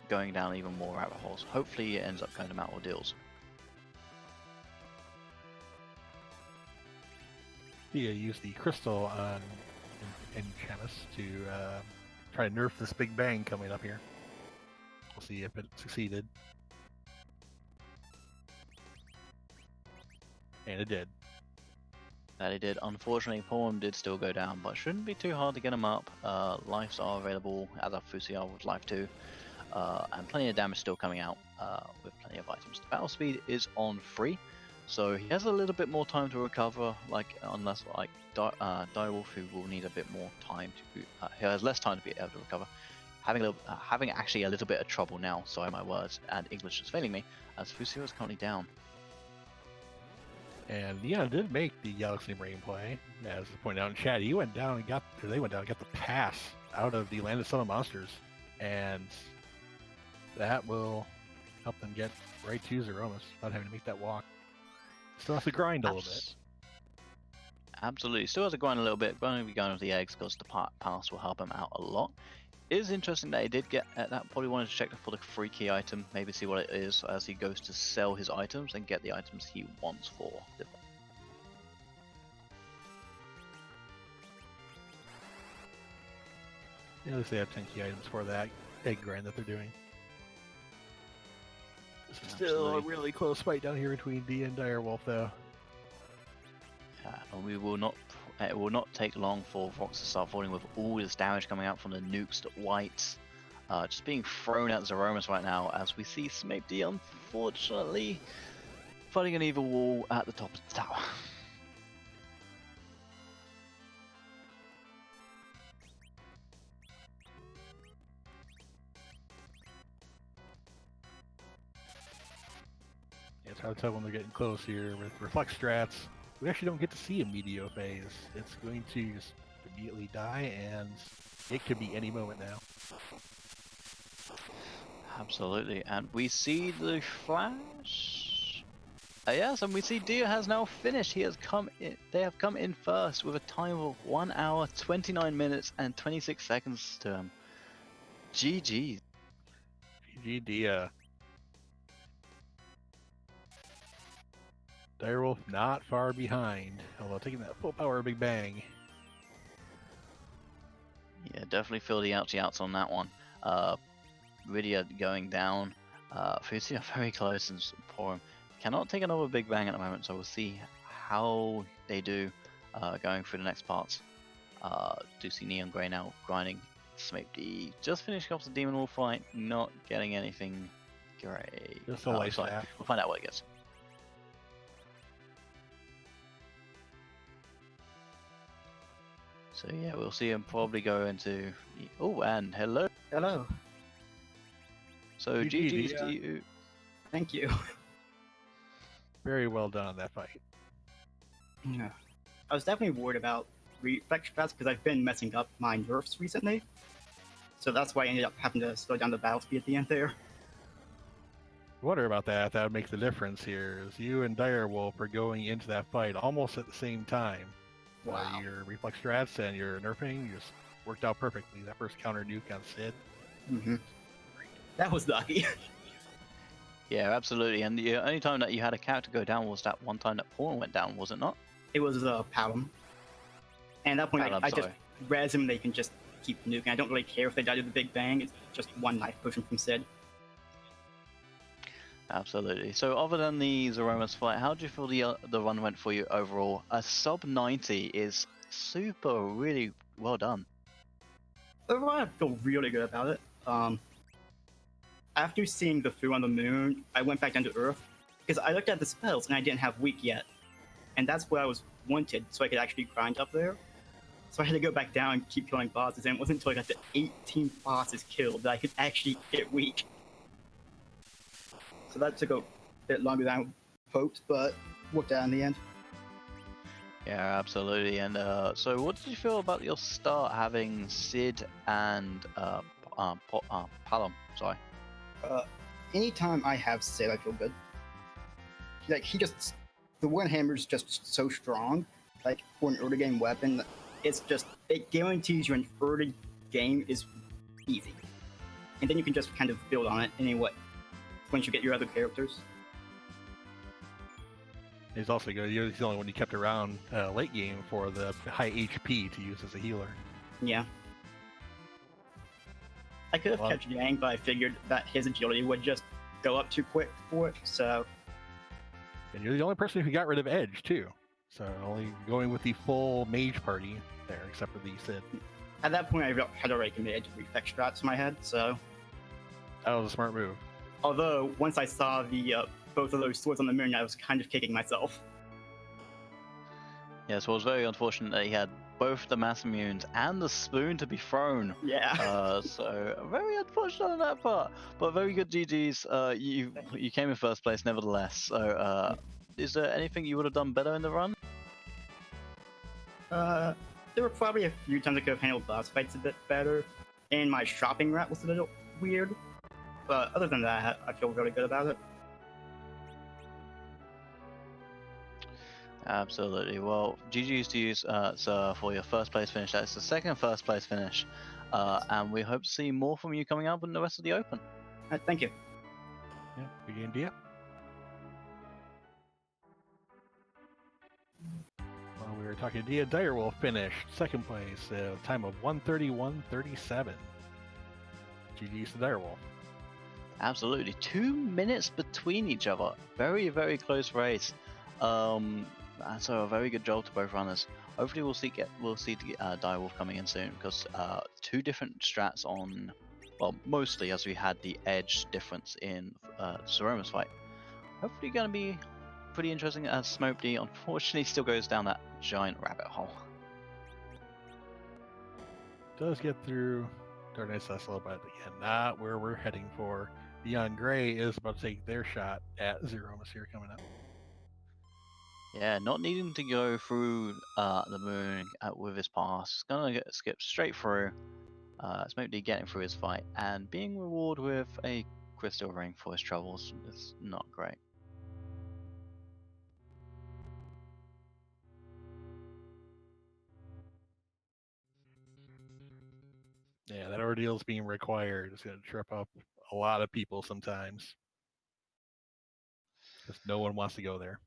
going down even more rabbit holes. Hopefully it ends up going to Mount Ordeals. Dia used the crystal on Enchamus to try to nerf this big bang coming up here. We'll see if it succeeded. And it did. That he did. Unfortunately, Poem did still go down, but shouldn't be too hard to get him up. Lives are available, as are Fusial with Life 2. And plenty of damage still coming out with plenty of items. The battle speed is on 3, so he has a little bit more time to recover, unless dyrewulfe, who will need a bit more time to. He has less time to be able to recover. Having actually a little bit of trouble now, sorry my words, and English is failing me, as Fusial is currently down. And Neon did make the Galaxy Brain play, as pointed out in chat. He went down and got, or they went down and got the pass out of the Land of Sun of Monsters, and that will help them get right to Zeromus without having to make that walk. Still has to grind a little bit. Absolutely, still has to grind a little bit. Going to be going with the eggs because the pass will help him out a lot. It is interesting that he did get at that. Probably wanted to check for the free key item, maybe see what it is as he goes to sell his items and get the items he wants for. At least they have 10 key items for that egg grind that they're doing. This is still a really close fight down here between D and Dyrewulfe, though. And we will not. It will not take long for Vox to start falling with all this damage coming out from the nukes that Whites just being thrown at Zeromus right now, as we see smaepdii unfortunately fighting an evil wall at the top of the tower. It's hard to tell when they're getting close here with Reflect Strats. We actually don't get to see a Meteor phase. It's going to just immediately die, and it could be any moment now. Absolutely, and we see the flash. Yes, and we see Dia has now finished. He has come in. They have come in first with a time of 1 hour, 29 minutes, and 26 seconds to him. GG. GG Dia. Dyrewulfe not far behind, although taking that full power Big Bang. Yeah, definitely feel the outs on that one. Rydia going down. Fusia very close and poor him. Cannot take another Big Bang at the moment, so we'll see how they do going through the next parts. Do see neongrey now grinding. smaepdii just finishing off the Demon Wolf fight, not getting anything great. Just a life staff. We'll find out what it gets. So yeah, we'll see him probably go into. Oh, and hello. Hello. So GG's to you. Thank you. Very well done on that fight. Yeah. I was definitely worried about reflex strats because I've been messing up my nerfs recently. So that's why I ended up having to slow down the battle speed at the end there. Wonder about that. That would make the difference here. Is you and Dyrewulfe are going into that fight almost at the same time. Wow. Your reflex strats and your nerfing just worked out perfectly. That first counter nuke on Sid. Mm-hmm. That was lucky. Yeah, absolutely. And the only time that you had a character go down was that one time that Pawn went down, was it not? It was Palom. And at that point, Palom, I just res him. They can just keep nuking. I don't really care if they die to the Big Bang. It's just one knife potion from Sid. Absolutely. So other than the Zeromus fight, how do you feel the run went for you overall? A sub 90 is really well done. Overall, I feel really good about it. After seeing the Fu on the moon, I went back down to Earth because I looked at the spells and I didn't have weak yet, and that's what I was wanted, so I could actually grind up there. So I had to go back down and keep killing bosses, and it wasn't until I got to 18 bosses killed that I could actually get weak. So that took a bit longer than I hoped, but worked out in the end. Yeah, absolutely. And so what did you feel about your start having Sid and Palom? Sorry. Anytime I have Sid, I feel good. Like, the one hammer is just so strong. Like, for an early game weapon, it guarantees you an early game is easy. And then you can just kind of build on it anyway, once you get your other characters. He's also good. He's the only one you kept around late game for the high HP to use as a healer. Yeah. I could have kept Yang, but I figured that his agility would just go up too quick for it, so... And you're the only person who got rid of Edge, too. So only going with the full mage party there, except for the Sid. At that point, I had already committed to reflex strats in my head, so... That was a smart move. Although, once I saw the both of those swords on the moon, I was kind of kicking myself. Yeah, so it was very unfortunate that he had both the mass immunes and the spoon to be thrown. Yeah. So very unfortunate on that part, but very good GGs. You came in first place nevertheless. So Is there anything you would have done better in the run? There were probably a few times I could have handled boss fights a bit better, and my shopping route was a little weird. But other than that, I feel really good about it. Absolutely. Well, GG's to you, sir, for your first place finish. That's the second first place finish. And we hope to see more from you coming up in the rest of the Open. Thank you. Yeah, good game, Dia. While we were talking, Dia, Dyrewulfe finished second place, time of 1:31:37. GG's to Dyrewulfe. Absolutely. 2 minutes between each other. Very, very close race. So a very good job to both runners. Hopefully we'll see Dyrewulfe coming in soon, because 2 different strats on, well, mostly as we had the edge difference in Zeroma's fight. Hopefully going to be pretty interesting, as smaepdii unfortunately still goes down that giant rabbit hole. Does get through Darkness Cecil, but again, not where we're heading for. Neongrey is about to take their shot at Zeromus here coming up. Yeah, not needing to go through the moon with his pass. Gonna skip straight through. smaepdii getting through his fight and being rewarded with a crystal ring for his troubles. It's not great. Yeah, that ordeal's being required. It's going to trip up a lot of people sometimes, because no one wants to go there.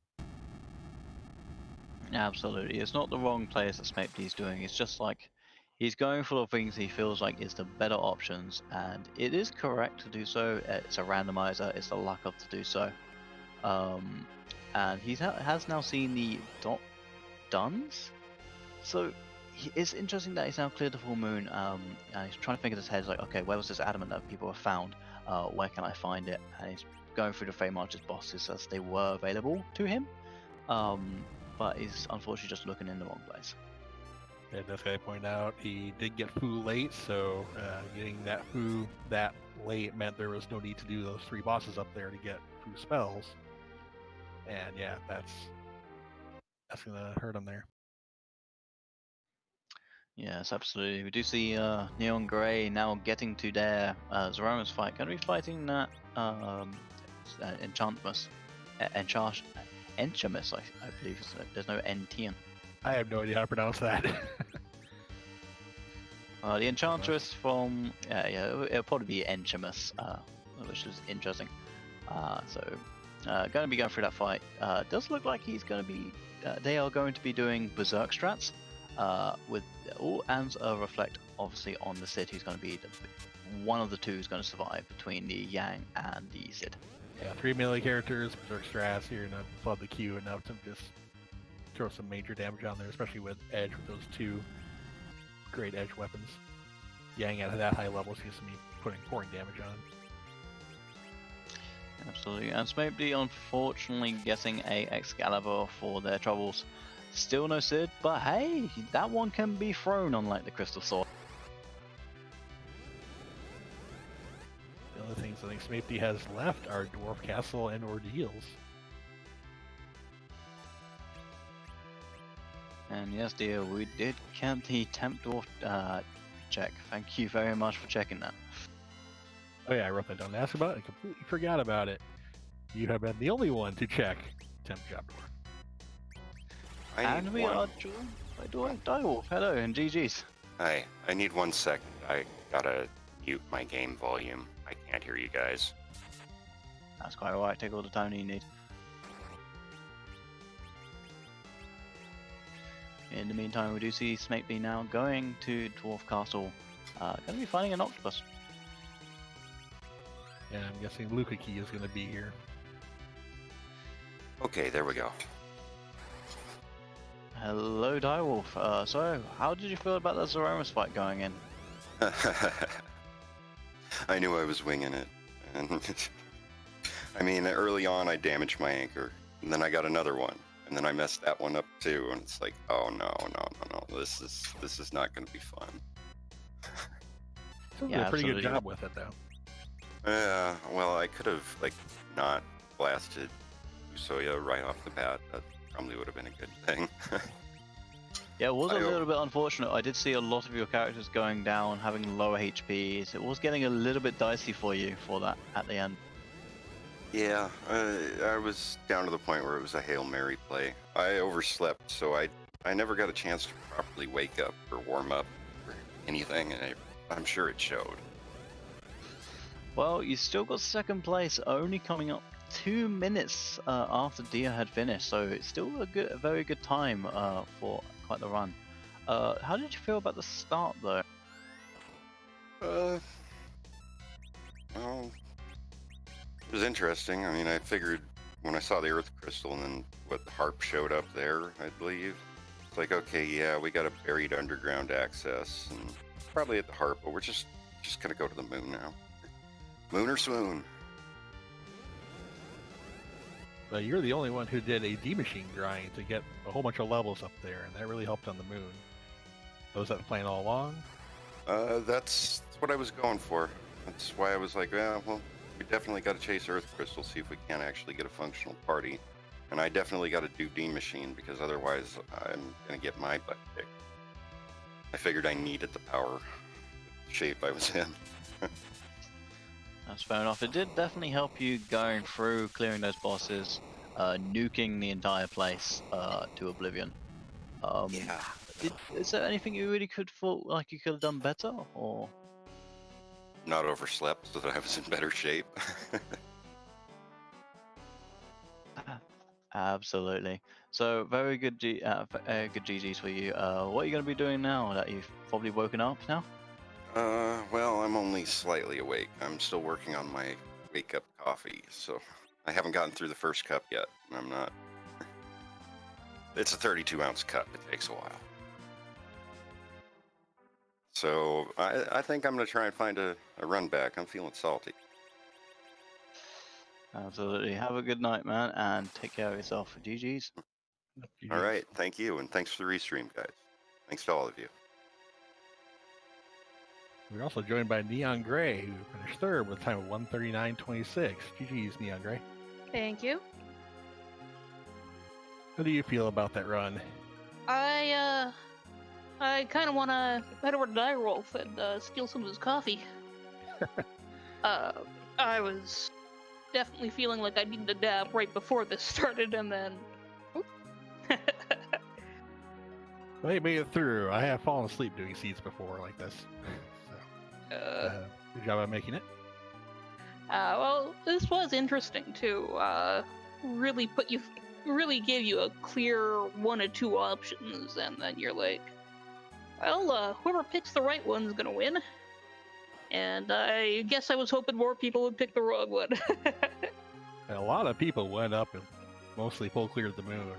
Absolutely, it's not the wrong place that smaepdii's doing. It's just like he's going for the things he feels like is the better options, and it is correct to do so. It's a randomizer. It's the luck of to do so. And he has now seen the duns. So it's interesting that he's now cleared the full moon, and he's trying to think in his head, like, okay, where was this adamant that people have found? Where can I find it? And he's going through the Fey March's bosses as they were available to him, but he's unfortunately just looking in the wrong place. And that's guy point out he did get Fu late, so getting that Fu that late meant there was no need to do those 3 bosses up there to get Fu spells. And yeah, that's gonna hurt him there. Yes, absolutely. We do see neongrey now getting to their Zeroma's fight. Going to be fighting that Enchantmus. Enchamus, I believe. There's no NT. I have no idea how to pronounce that. The Enchantress from it'll probably be Enchamus, which is interesting. Going to be going through that fight. Does look like he's going to be. They are going to be doing Berserk strats. With all hands reflect obviously on the Cid, who's going to be one of the 2 who's going to survive between the Yang and the Cid. Yeah, 3 melee characters, Berserk strats here, and flood the queue enough to just throw some major damage on there, especially with Edge, with those 2 great Edge weapons. Yang at that high level seems to be pouring damage on him. Absolutely, and smaepdii unfortunately getting a Excalibur for their troubles. Still no Cid, but hey, that one can be thrown, unlike the Crystal Sword. The other things I think smaepdii has left are Dwarf Castle and Ordeals. And yes, dear, we did count the Temp Dwarf check. Thank you very much for checking that. Oh yeah, I wrote that down to ask about it. I completely forgot about it. You have been the only one to check Temp Job Dwarf. And we are joined by Dyrewulfe. Hello, and GG's. Hi, I need 1 second. I gotta mute my game volume. I can't hear you guys. That's quite alright, take all the time you need. In the meantime, we do see smaepdii now going to Dwarf Castle. Going to be finding an octopus. Yeah, I'm guessing Luca Key is going to be here. Okay, there we go. Hello, Dyrewulfe. So, how did you feel about the Zeroma's fight going in? I knew I was winging it. And I mean, early on I damaged my anchor, and then I got another one, and then I messed that one up too, and it's like, oh no, this is not going to be fun. So yeah, did a pretty good job with it though. Well, I could have not blasted Usoya right off the bat. That probably would have been a good thing. Yeah, it was a I- little bit unfortunate. I did see a lot of your characters going down, having lower HPs. It was getting a little bit dicey for you for that at the end. Yeah, I was down to the point where it was a Hail Mary play. I overslept, so I never got a chance to properly wake up or warm up or anything, and I'm sure it showed. Well, you still got second place, only coming up 2 minutes after Dia had finished, so it's still a very good time for quite the run. How did you feel about the start, though? Well, it was interesting. I mean, I figured when I saw the Earth Crystal and then what the harp showed up there, I believe, it's like, okay, yeah, we got a buried underground access, and probably at the harp, but we're just gonna go to the moon now. Moon or swoon. But you're the only one who did a D-machine grind to get a whole bunch of levels up there, and that really helped on the moon. Was that the plan all along? That's what I was going for. That's why I was like, yeah, well, we definitely got to chase Earth Crystal, see if we can actually get a functional party. And I definitely got to do D-machine, because otherwise I'm going to get my butt kicked. I figured I needed the power shape I was in. That's fair enough. It did definitely help you going through, clearing those bosses, nuking the entire place to oblivion. Yeah. Is there anything you really could feel like you could have done better, or? Not overslept so that I was in better shape. Absolutely. So very good, good GGs for you. What are you going to be doing now that you've probably woken up now? Well, I'm only slightly awake. I'm still working on my wake-up coffee, so I haven't gotten through the first cup yet. I'm not. It's a 32-ounce cup. It takes a while. So I think I'm going to try and find a run back. I'm feeling salty. Absolutely. Have a good night, man, and take care of yourself. GGs. All right. Thank you, and thanks for the restream, guys. Thanks to all of you. We're also joined by Neon Gray, who finished third with a time of 1:39.26. GG's, Neon Gray. Thank you. How do you feel about that run? I kind of want to head over to Dyrewulfe and steal some of his coffee. I was definitely feeling like I needed a dab right before this started, and then. Well, you made it through. I have fallen asleep doing seeds before like this. So, good job on making it. Well, this was interesting too. Really gave you a clear one or two options, and then you're like, well, whoever picks the right one's gonna win. And I guess I was hoping more people would pick the wrong one. And a lot of people went up and mostly full cleared the moon.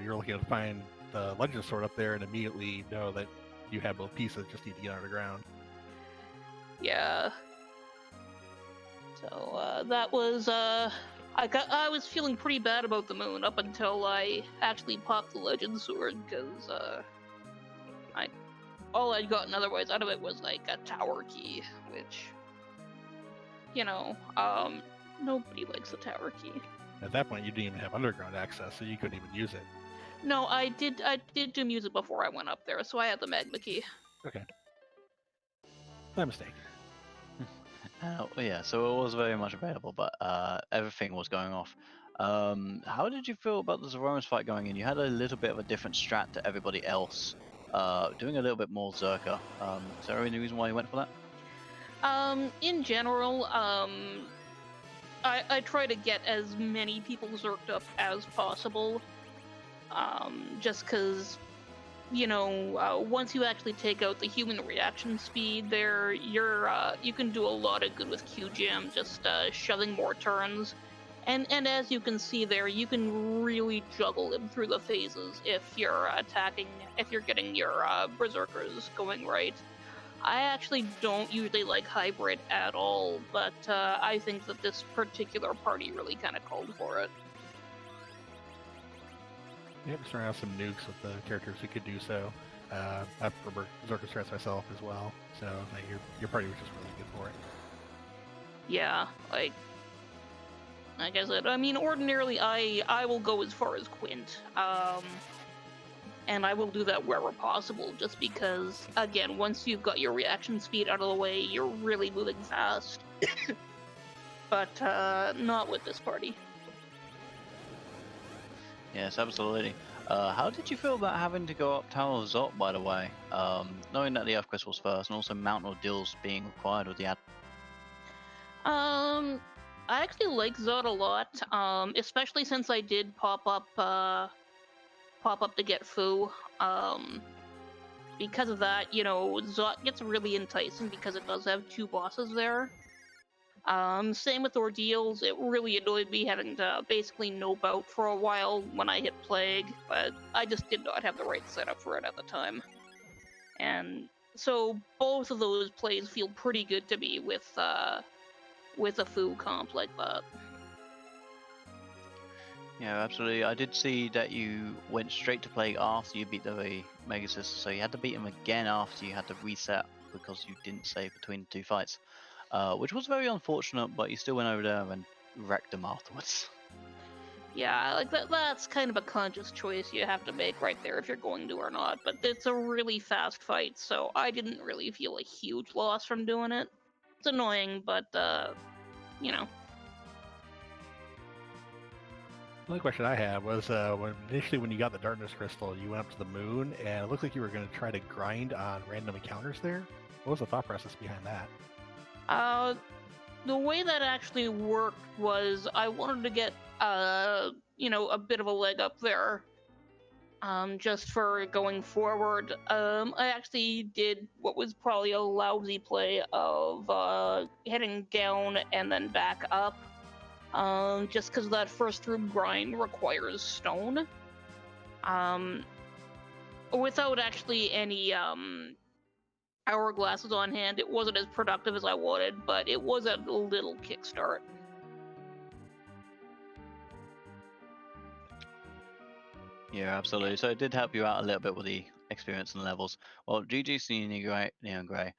You're looking to find the legend sword up there and immediately know that you have both pieces, just need to get underground. Yeah. So that was I was feeling pretty bad about the moon up until I actually popped the legend sword, because all I'd gotten otherwise out of it was like a tower key, which, nobody likes a tower key. At that point, you didn't even have underground access, so you couldn't even use it. No, I did do music before I went up there, so I had the magma key. Okay. My mistake. Yeah, so it was very much available, but everything was going off. How did you feel about the Zoromas fight going in? You had a little bit of a different strat to everybody else, doing a little bit more Zerker. Is there any reason why you went for that? In general, I try to get as many people zerked up as possible, just because, once you actually take out the human reaction speed there, you can do a lot of good with Q-Jam, just shoving more turns. And as you can see there, you can really juggle him through the phases if you're getting your berserkers going right. I actually don't usually like hybrid at all, but I think that this particular party really kind of called for it. Yeah, just throwing out some nukes with the characters who could do so. I prefer berserker strats myself as well, so your party was just really good for it. Yeah, like Like I said, I mean, ordinarily I will go as far as Quint, and I will do that wherever possible, just because, again, once you've got your reaction speed out of the way, you're really moving fast. But not with this party. Yes, absolutely. How did you feel about having to go up Tower of Zot, by the way? Knowing that the Earth Crystal's first, and also Mount Ordeals being required with the ad. I actually like Zod a lot, especially since I did pop up to get Foo. Because of that, you know, Zot gets really enticing because it does have 2 bosses there. Same with Ordeals. It really annoyed me having to basically no bout for a while when I hit Plague, but I just did not have the right setup for it at the time. And so both of those plays feel pretty good to me with a Foo comp like that. Yeah, absolutely. I did see that you went straight to Plague after you beat the Mega Sister, so you had to beat him again after you had to reset because you didn't save between the 2 fights. Which was very unfortunate, but you still went over there and wrecked them afterwards. Yeah, like that's kind of a conscious choice you have to make right there if you're going to or not, but it's a really fast fight, so I didn't really feel a huge loss from doing it. It's annoying, but, you know. The only question I had was when you got the Darkness Crystal, you went up to the moon, and it looked like you were going to try to grind on random encounters there. What was the thought process behind that? The way that actually worked was I wanted to get, you know, a bit of a leg up there, just for going forward. I actually did what was probably a lousy play of, heading down and then back up, just because that first room grind requires stone. Without actually any, hourglasses on hand, it wasn't as productive as I wanted, but it was a little kickstart. Yeah, absolutely. So it did help you out a little bit with the experience and levels. Well, GG's neongrey.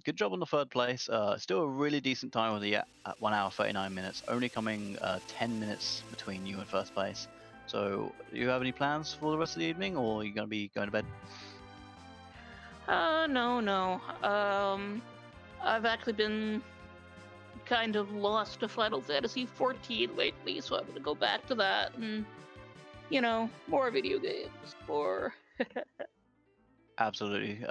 Good job on the 3rd place. Still a really decent time with the 1 hour 39 minutes, only coming 10 minutes between you and 1st place. So, do you have any plans for the rest of the evening, or are you going to be going to bed? No. I've actually been kind of lost to Final Fantasy XIV lately, so I'm gonna go back to that and, you know, more video games. Or Absolutely.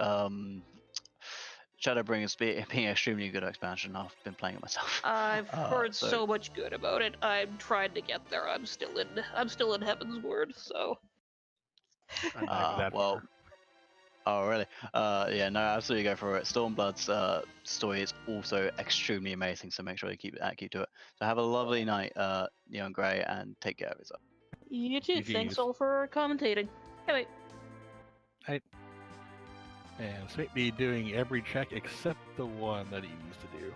Shadowbring is being an extremely good expansion. I've been playing it myself. I've heard so much good about it. I'm trying to get there. I'm still in Heaven's Word, so. I'm not even that well, far. Oh, really? Yeah, no, absolutely go for it. Stormblood's story is also extremely amazing, so make sure you keep to it. So have a lovely night, Neon Grey, and take care of yourself. You too. Thanks GG's. all for commentating. Hey, wait. And Smite be doing every check except the one that he used to do.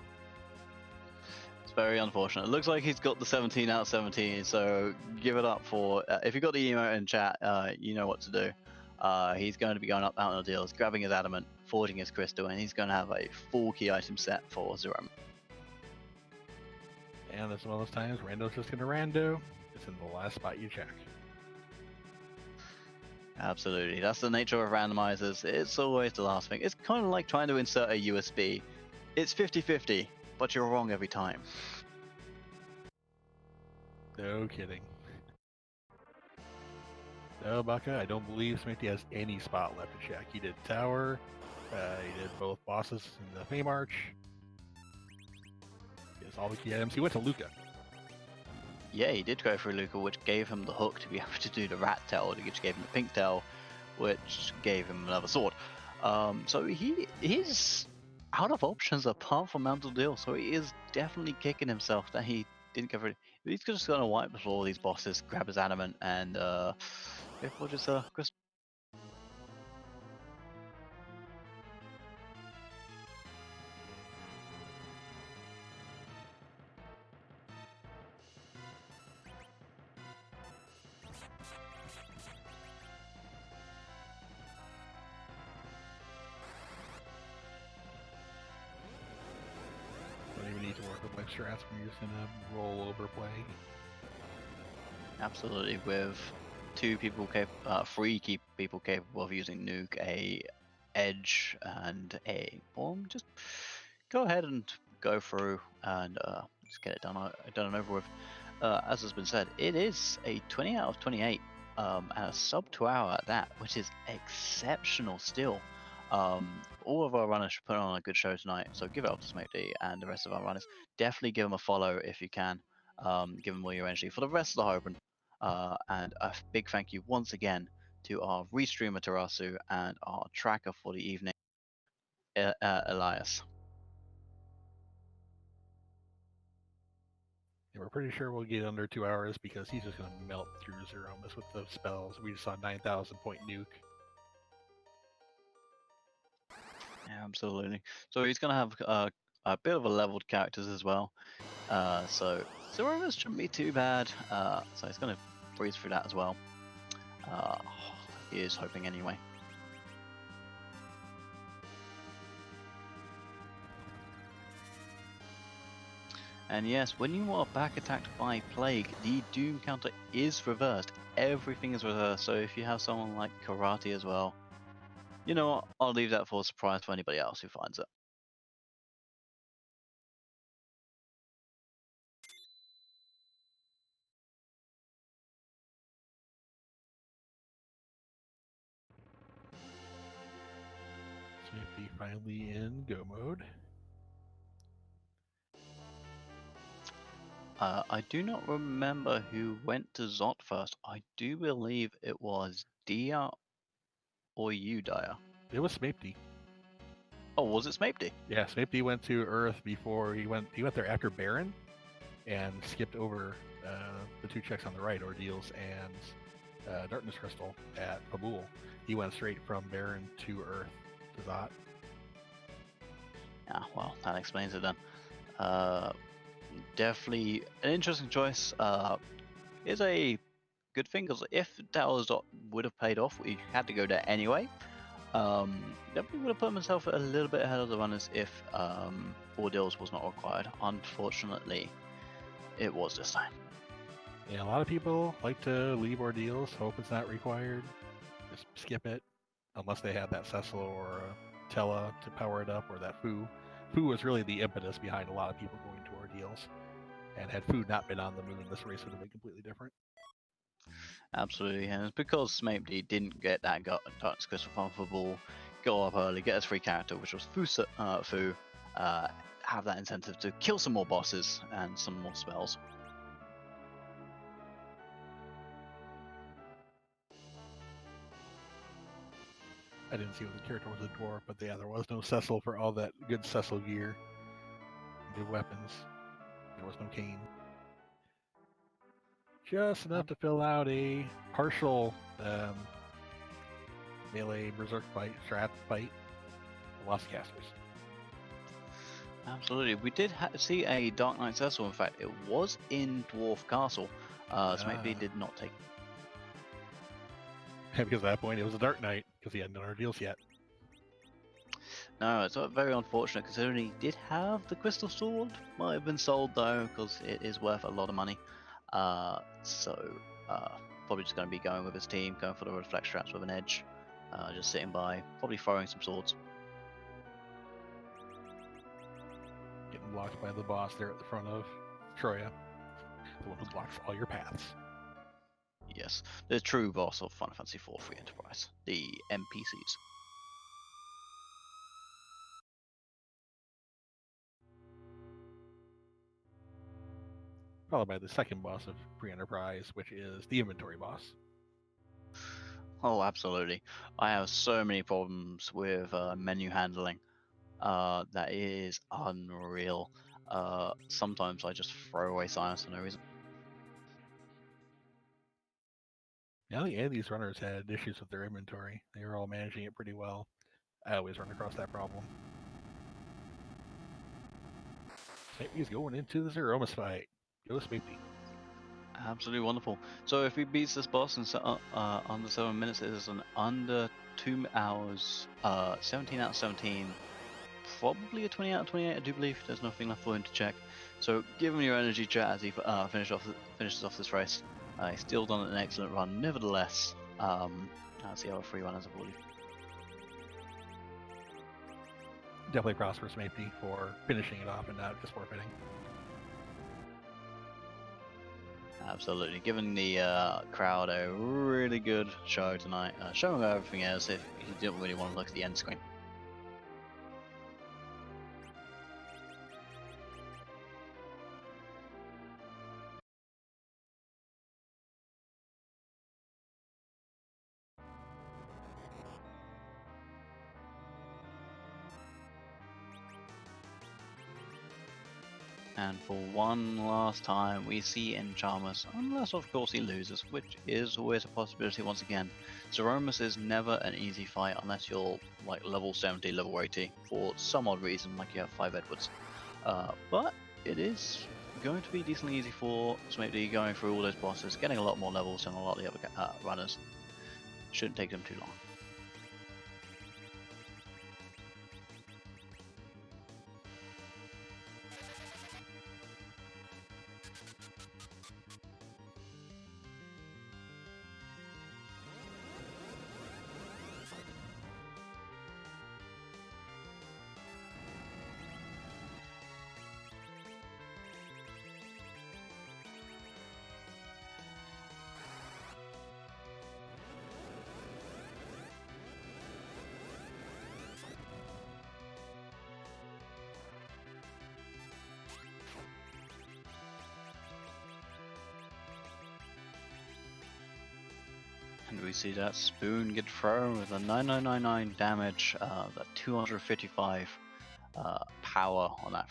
It's very unfortunate. It looks like he's got the 17 out of 17, so give it up for... if you got the emote in chat, you know what to do. He's going to be going up Mountain Ordeals, grabbing his adamant, forging his crystal, and he's going to have a full key item set for Zero. And this is one of those times Rando's just going to rando. It's in the last spot you check. Absolutely. That's the nature of randomizers. It's always the last thing. It's kind of like trying to insert a USB. It's 50-50, but you're wrong every time. No kidding. No, Baka, I don't believe Smithy has any spot left to check. He did Tower, he did both bosses in the Fey March. He has all the key items. He went to Luca. Yeah, he did go through Luca, which gave him the hook to be able to do the rat tail, which gave him the pink tail, which gave him another sword. So he's out of options apart from Mount Ordeal, so he is definitely kicking himself that he didn't go through. He's just gonna wipe before all these bosses, grab his adamant, and we'll just Chris. Don't even need to work with my reflex strats when you're just gonna roll over play. Absolutely, with three people capable of using nuke, a edge, and a bomb, just go ahead and go through and just get it done and over with. As has been said, it is a 20 out of 28, and a sub 2 hour at that, which is exceptional still. All of our runners should put on a good show tonight, so give it up to smaepdii and the rest of our runners. Definitely give them a follow if you can. Give them all your energy for the rest of the Open. And a big thank you once again to our restreamer Tarasu and our tracker for the evening, Elias. And we're pretty sure we'll get under 2 hours because he's just gonna melt through Zeromus with those spells. We just saw 9,000 point nuke. Yeah, absolutely. So he's going to have a bit of a leveled characters as well. So Zeromus shouldn't be too bad. So he's going to breeze through that as well. He is hoping anyway. And yes, when you are back attacked by Plague, the Doom counter is reversed. Everything is reversed. So if you have someone like Karate as well, you know what? I'll leave that for a surprise for anybody else who finds it. smaepdii finally in go mode. I do not remember who went to Zot first. I do believe it was Dia or you, Dia. It was smaepdii. Oh, was it smaepdii? Yeah, smaepdii went to Earth before he went there after Baron, and skipped over the 2 checks on the right, Ordeals and Darkness Crystal at Pabul. He went straight from Baron to Earth to Zot. Yeah, well, that explains it then. Definitely an interesting choice. Is a good thing because if Dallas would have paid off, he had to go there anyway. Definitely would have put himself a little bit ahead of the runners if Ordeals was not required. Unfortunately, it was this time. Yeah, a lot of people like to leave Ordeals, hope it's not required. Just skip it, unless they have that Cecil or Tella to power it up, or that Fu. Fu was really the impetus behind a lot of people going to Ordeals. And had Fu not been on the moon, this race would have been completely different. Absolutely, and it's because smaepdii didn't get that Darkness Crystal from Pabul, go up early, get his free character, which was Fu, have that incentive to kill some more bosses and some more spells. I didn't see what the character was a dwarf, but yeah, there was no Cecil for all that good Cecil gear, good weapons. There was no cane. Just enough to fill out a partial melee berserk fight, strat fight, lost casters. Absolutely, we did see a Dark Knight Cecil. In fact, it was in Dwarf Castle. smaepdii did not take. Because at that point it was a Dark Knight, because he hadn't done Ordeals yet. No, it's very unfortunate considering he did have the Crystal Sword. Might have been sold though, because it is worth a lot of money. So probably just going to be going with his team, going for the reflect straps with an edge, just sitting by, probably throwing some swords. Getting blocked by the boss there at the front of Troya, the one who blocks all your paths. Yes, the true boss of Final Fantasy IV Free Enterprise, the NPCs. Followed by the second boss of Free Enterprise, which is the inventory boss. Oh, absolutely. I have so many problems with menu handling. That is unreal. Sometimes I just throw away silence for no reason. Yeah, I think any of these runners had issues with their inventory. They were all managing it pretty well. I always run across that problem. smaepdii's going into the Zeromus fight. Go smaepdii. Absolutely wonderful. So if he beats this boss in under 7 minutes, it is an under 2 hours, 17 out of 17, probably a 20 out of 28, I do believe. There's nothing left for him to check. So give him your energy, chat, as he finishes off this race. He's still done an excellent run, nevertheless. That's the other 3 runners, I believe. Definitely props for smaepdii for finishing it off and not just forfeiting. Absolutely, giving the crowd a really good show tonight, showing everything else if you didn't really want to look at the end screen. And for one last time, we see Enchamus, unless of course he loses, which is always a possibility once again. Zeromus is never an easy fight unless you're like level 70, level 80, for some odd reason, like you have 5 Edwards. But it is going to be decently easy for smaepdii going through all those bosses, getting a lot more levels than a lot of the other runners. Shouldn't take them too long. And we see that spoon get thrown with a 9999 damage, that 255 power on that.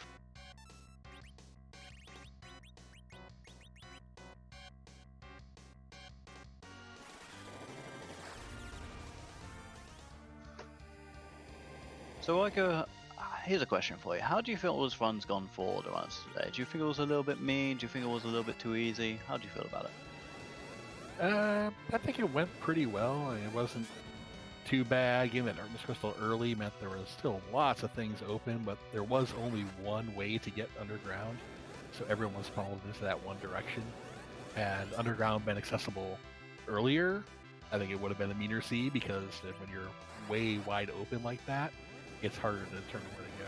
So here's a question for you. How do you feel this run's gone for the runners today? Do you think it was a little bit mean? Do you think it was a little bit too easy? How do you feel about it? I think it went pretty well. I mean, it wasn't too bad. Getting that Darkness Crystal early meant there was still lots of things open, but there was only one way to get underground, so everyone was funneled into that one direction. Had underground been accessible earlier, I think it would have been a meaner C, because when you're way wide open like that, it's harder to determine where to go.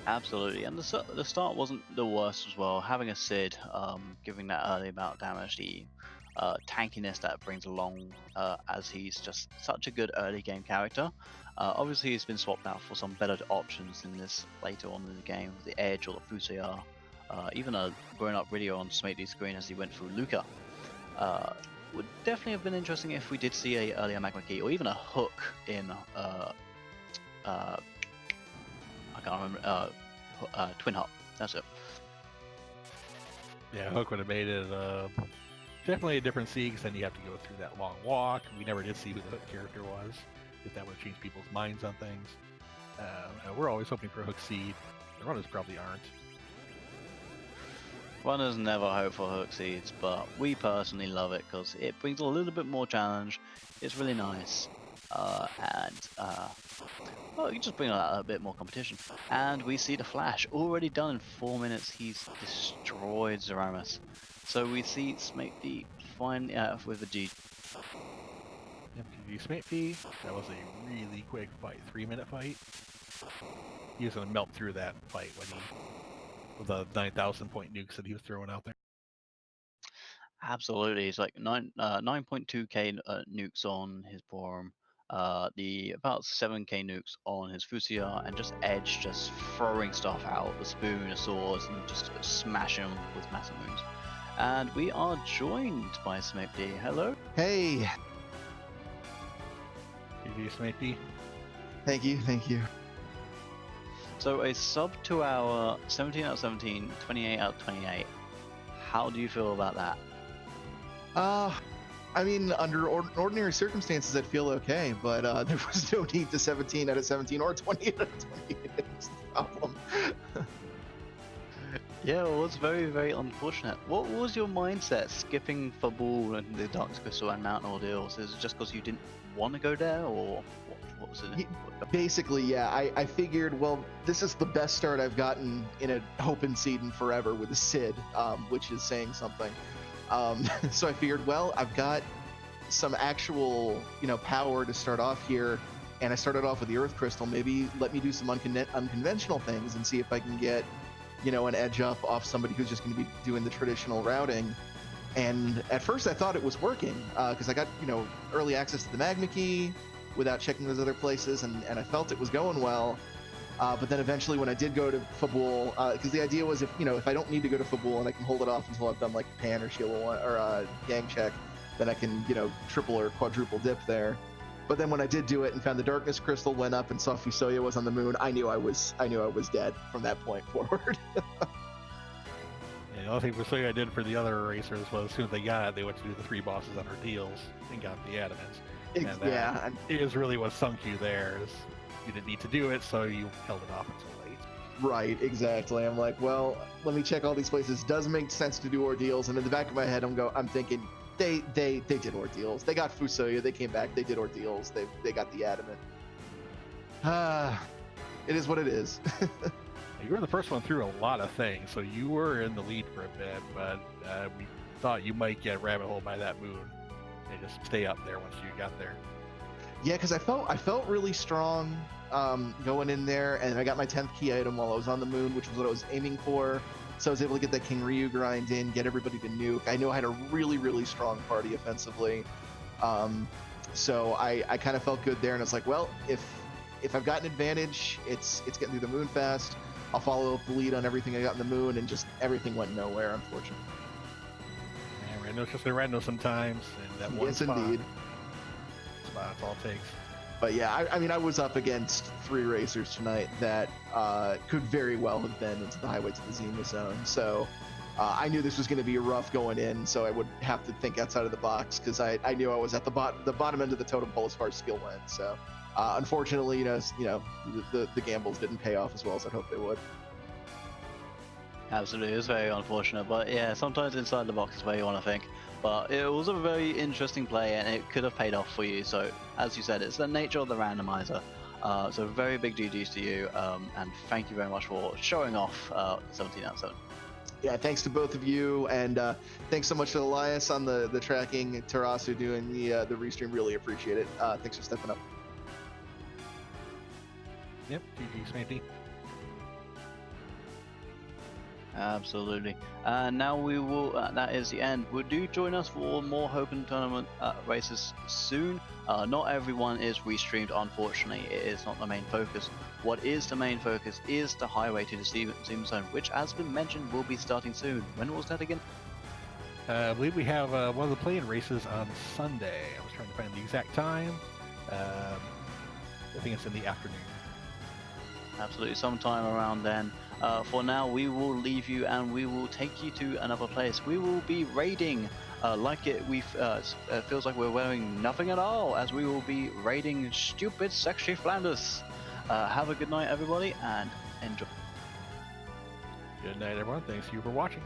Absolutely, and the start wasn't the worst as well. Having a Sid, giving that early amount of damage, the tankiness that brings along, as he's just such a good early game character. Obviously, he's been swapped out for some better options in this later on in the game, with the Edge or the Fusia, even a grown-up video on smaepdii's screen as he went through Luca. Would definitely have been interesting if we did see a earlier Magma Key, or even a hook in I can't remember. Twin Hop. That's it. Yeah, Hook would have made it definitely a different C, because then you have to go through that long walk. We never did see who the Hook character was, if that would have changed people's minds on things. We're always hoping for Hook Seed. The runners probably aren't. Runners never hope for Hook Seeds, but we personally love it because it brings a little bit more challenge. It's really nice. Well, you just bring a bit more competition. And we see the Flash already done in 4 minutes. He's destroyed Zeromus. So we see smaepdii finally with a G. Yep, GG smaepdii. That was a really quick fight, 3-minute fight. He was gonna melt through that fight with the 9,000 point nukes that he was throwing out there. Absolutely, it's like 9.2k nukes on his forearm. The about 7k nukes on his Fusia, and just Edge just throwing stuff out, the spoon, the swords, and just smashing them with massive moons. And we are joined by smaepdii. Hello. Hey, GG smaepdii. thank you. So a sub 2 hour, 17 out of 17, 28 out of 28. How do you feel about that? I mean, under ordinary circumstances, I'd feel okay, but there was no need to 17 out of 17 or 28 out of 28. It's the problem. Yeah, well, it's very, very unfortunate. What was your mindset skipping Fabul and the Dark Crystal and Mountain Ordeals? Is it just because you didn't want to go there, or Was it? Basically, yeah. I figured, well, this is the best start I've gotten in an open seed in forever with a Sid, which is saying something. So I figured, well, I've got some actual, power to start off here, and I started off with the Earth Crystal. Maybe let me do some unconventional things and see if I can get, an edge up off somebody who's just going to be doing the traditional routing. And at first I thought it was working because I got, early access to the Magma Key without checking those other places, and I felt it was going well. But then eventually when I did go to Fabul, because the idea was if I don't need to go to Fabul and I can hold it off until I've done like Pan or Sheila or Gang Check, then I can, triple or quadruple dip there. But then when I did do it and found the Darkness Crystal, went up and saw Fusoya was on the moon, I knew I was dead from that point forward. Yeah, the only thing Fusoya did for the other racers was as soon as they got it, they went to do the 3 bosses on Ordeals and got the adamants. And that is really what sunk you there. Is you didn't need to do it, so you held it off until late. Right, exactly. I'm like, well, let me check all these places. Does make sense to do Ordeals, and in the back of my head, I'm thinking they did Ordeals. They got Fusoya. They came back. They did Ordeals. They got the adamant. It is what it is. You were the first one through a lot of things, so you were in the lead for a bit, but we thought you might get rabbit hole by that moon and just stay up there once you got there. Yeah, because I felt really strong going in there, and I got my 10th key item while I was on the moon, which was what I was aiming for. So I was able to get that King Ryu grind in, get everybody to nuke. I knew I had a really, really strong party offensively. So I kind of felt good there, and I was like, well, if I've got an advantage, it's getting through the moon fast. I'll follow up the lead on everything I got in the moon, and just everything went nowhere, unfortunately. Yeah, Rando's just a rando sometimes, and that one spot. Indeed. That's all it takes. But yeah, I mean, I was up against 3 racers tonight that could very well have been into the highway to the Zima zone. So I knew this was going to be rough going in, so I would have to think outside of the box because I knew I was at the bottom end of the totem pole as far as skill went. So unfortunately, the gambles didn't pay off as well as I'd hoped they would. Absolutely, it was very unfortunate, but yeah, sometimes inside the box is where you want to think. But it was a very interesting play, and it could have paid off for you. So, as you said, it's the nature of the randomizer. So, very big GGs to you, and thank you very much for showing off 17 out of 7. Yeah, thanks to both of you, and thanks so much to Elias on the tracking, Tarasu doing the restream. Really appreciate it. Thanks for stepping up. Yep, GG, Smaepdii. Absolutely. Now we will, that is the end. Do join us for more Hopen tournament races soon. Not everyone is restreamed, unfortunately. It is not the main focus. What is the main focus is the highway to the Zima zone, which, as been mentioned, will be starting soon. When was that again? I believe we have one of the play-in races on Sunday. I was trying to find the exact time. I think it's in the afternoon. Absolutely, sometime around then. For now, we will leave you and we will take you to another place. We will be raiding feels like we're wearing nothing at all, as we will be raiding stupid sexy Flanders. Have a good night, everybody, and enjoy. Good night, everyone. Thanks to you for watching.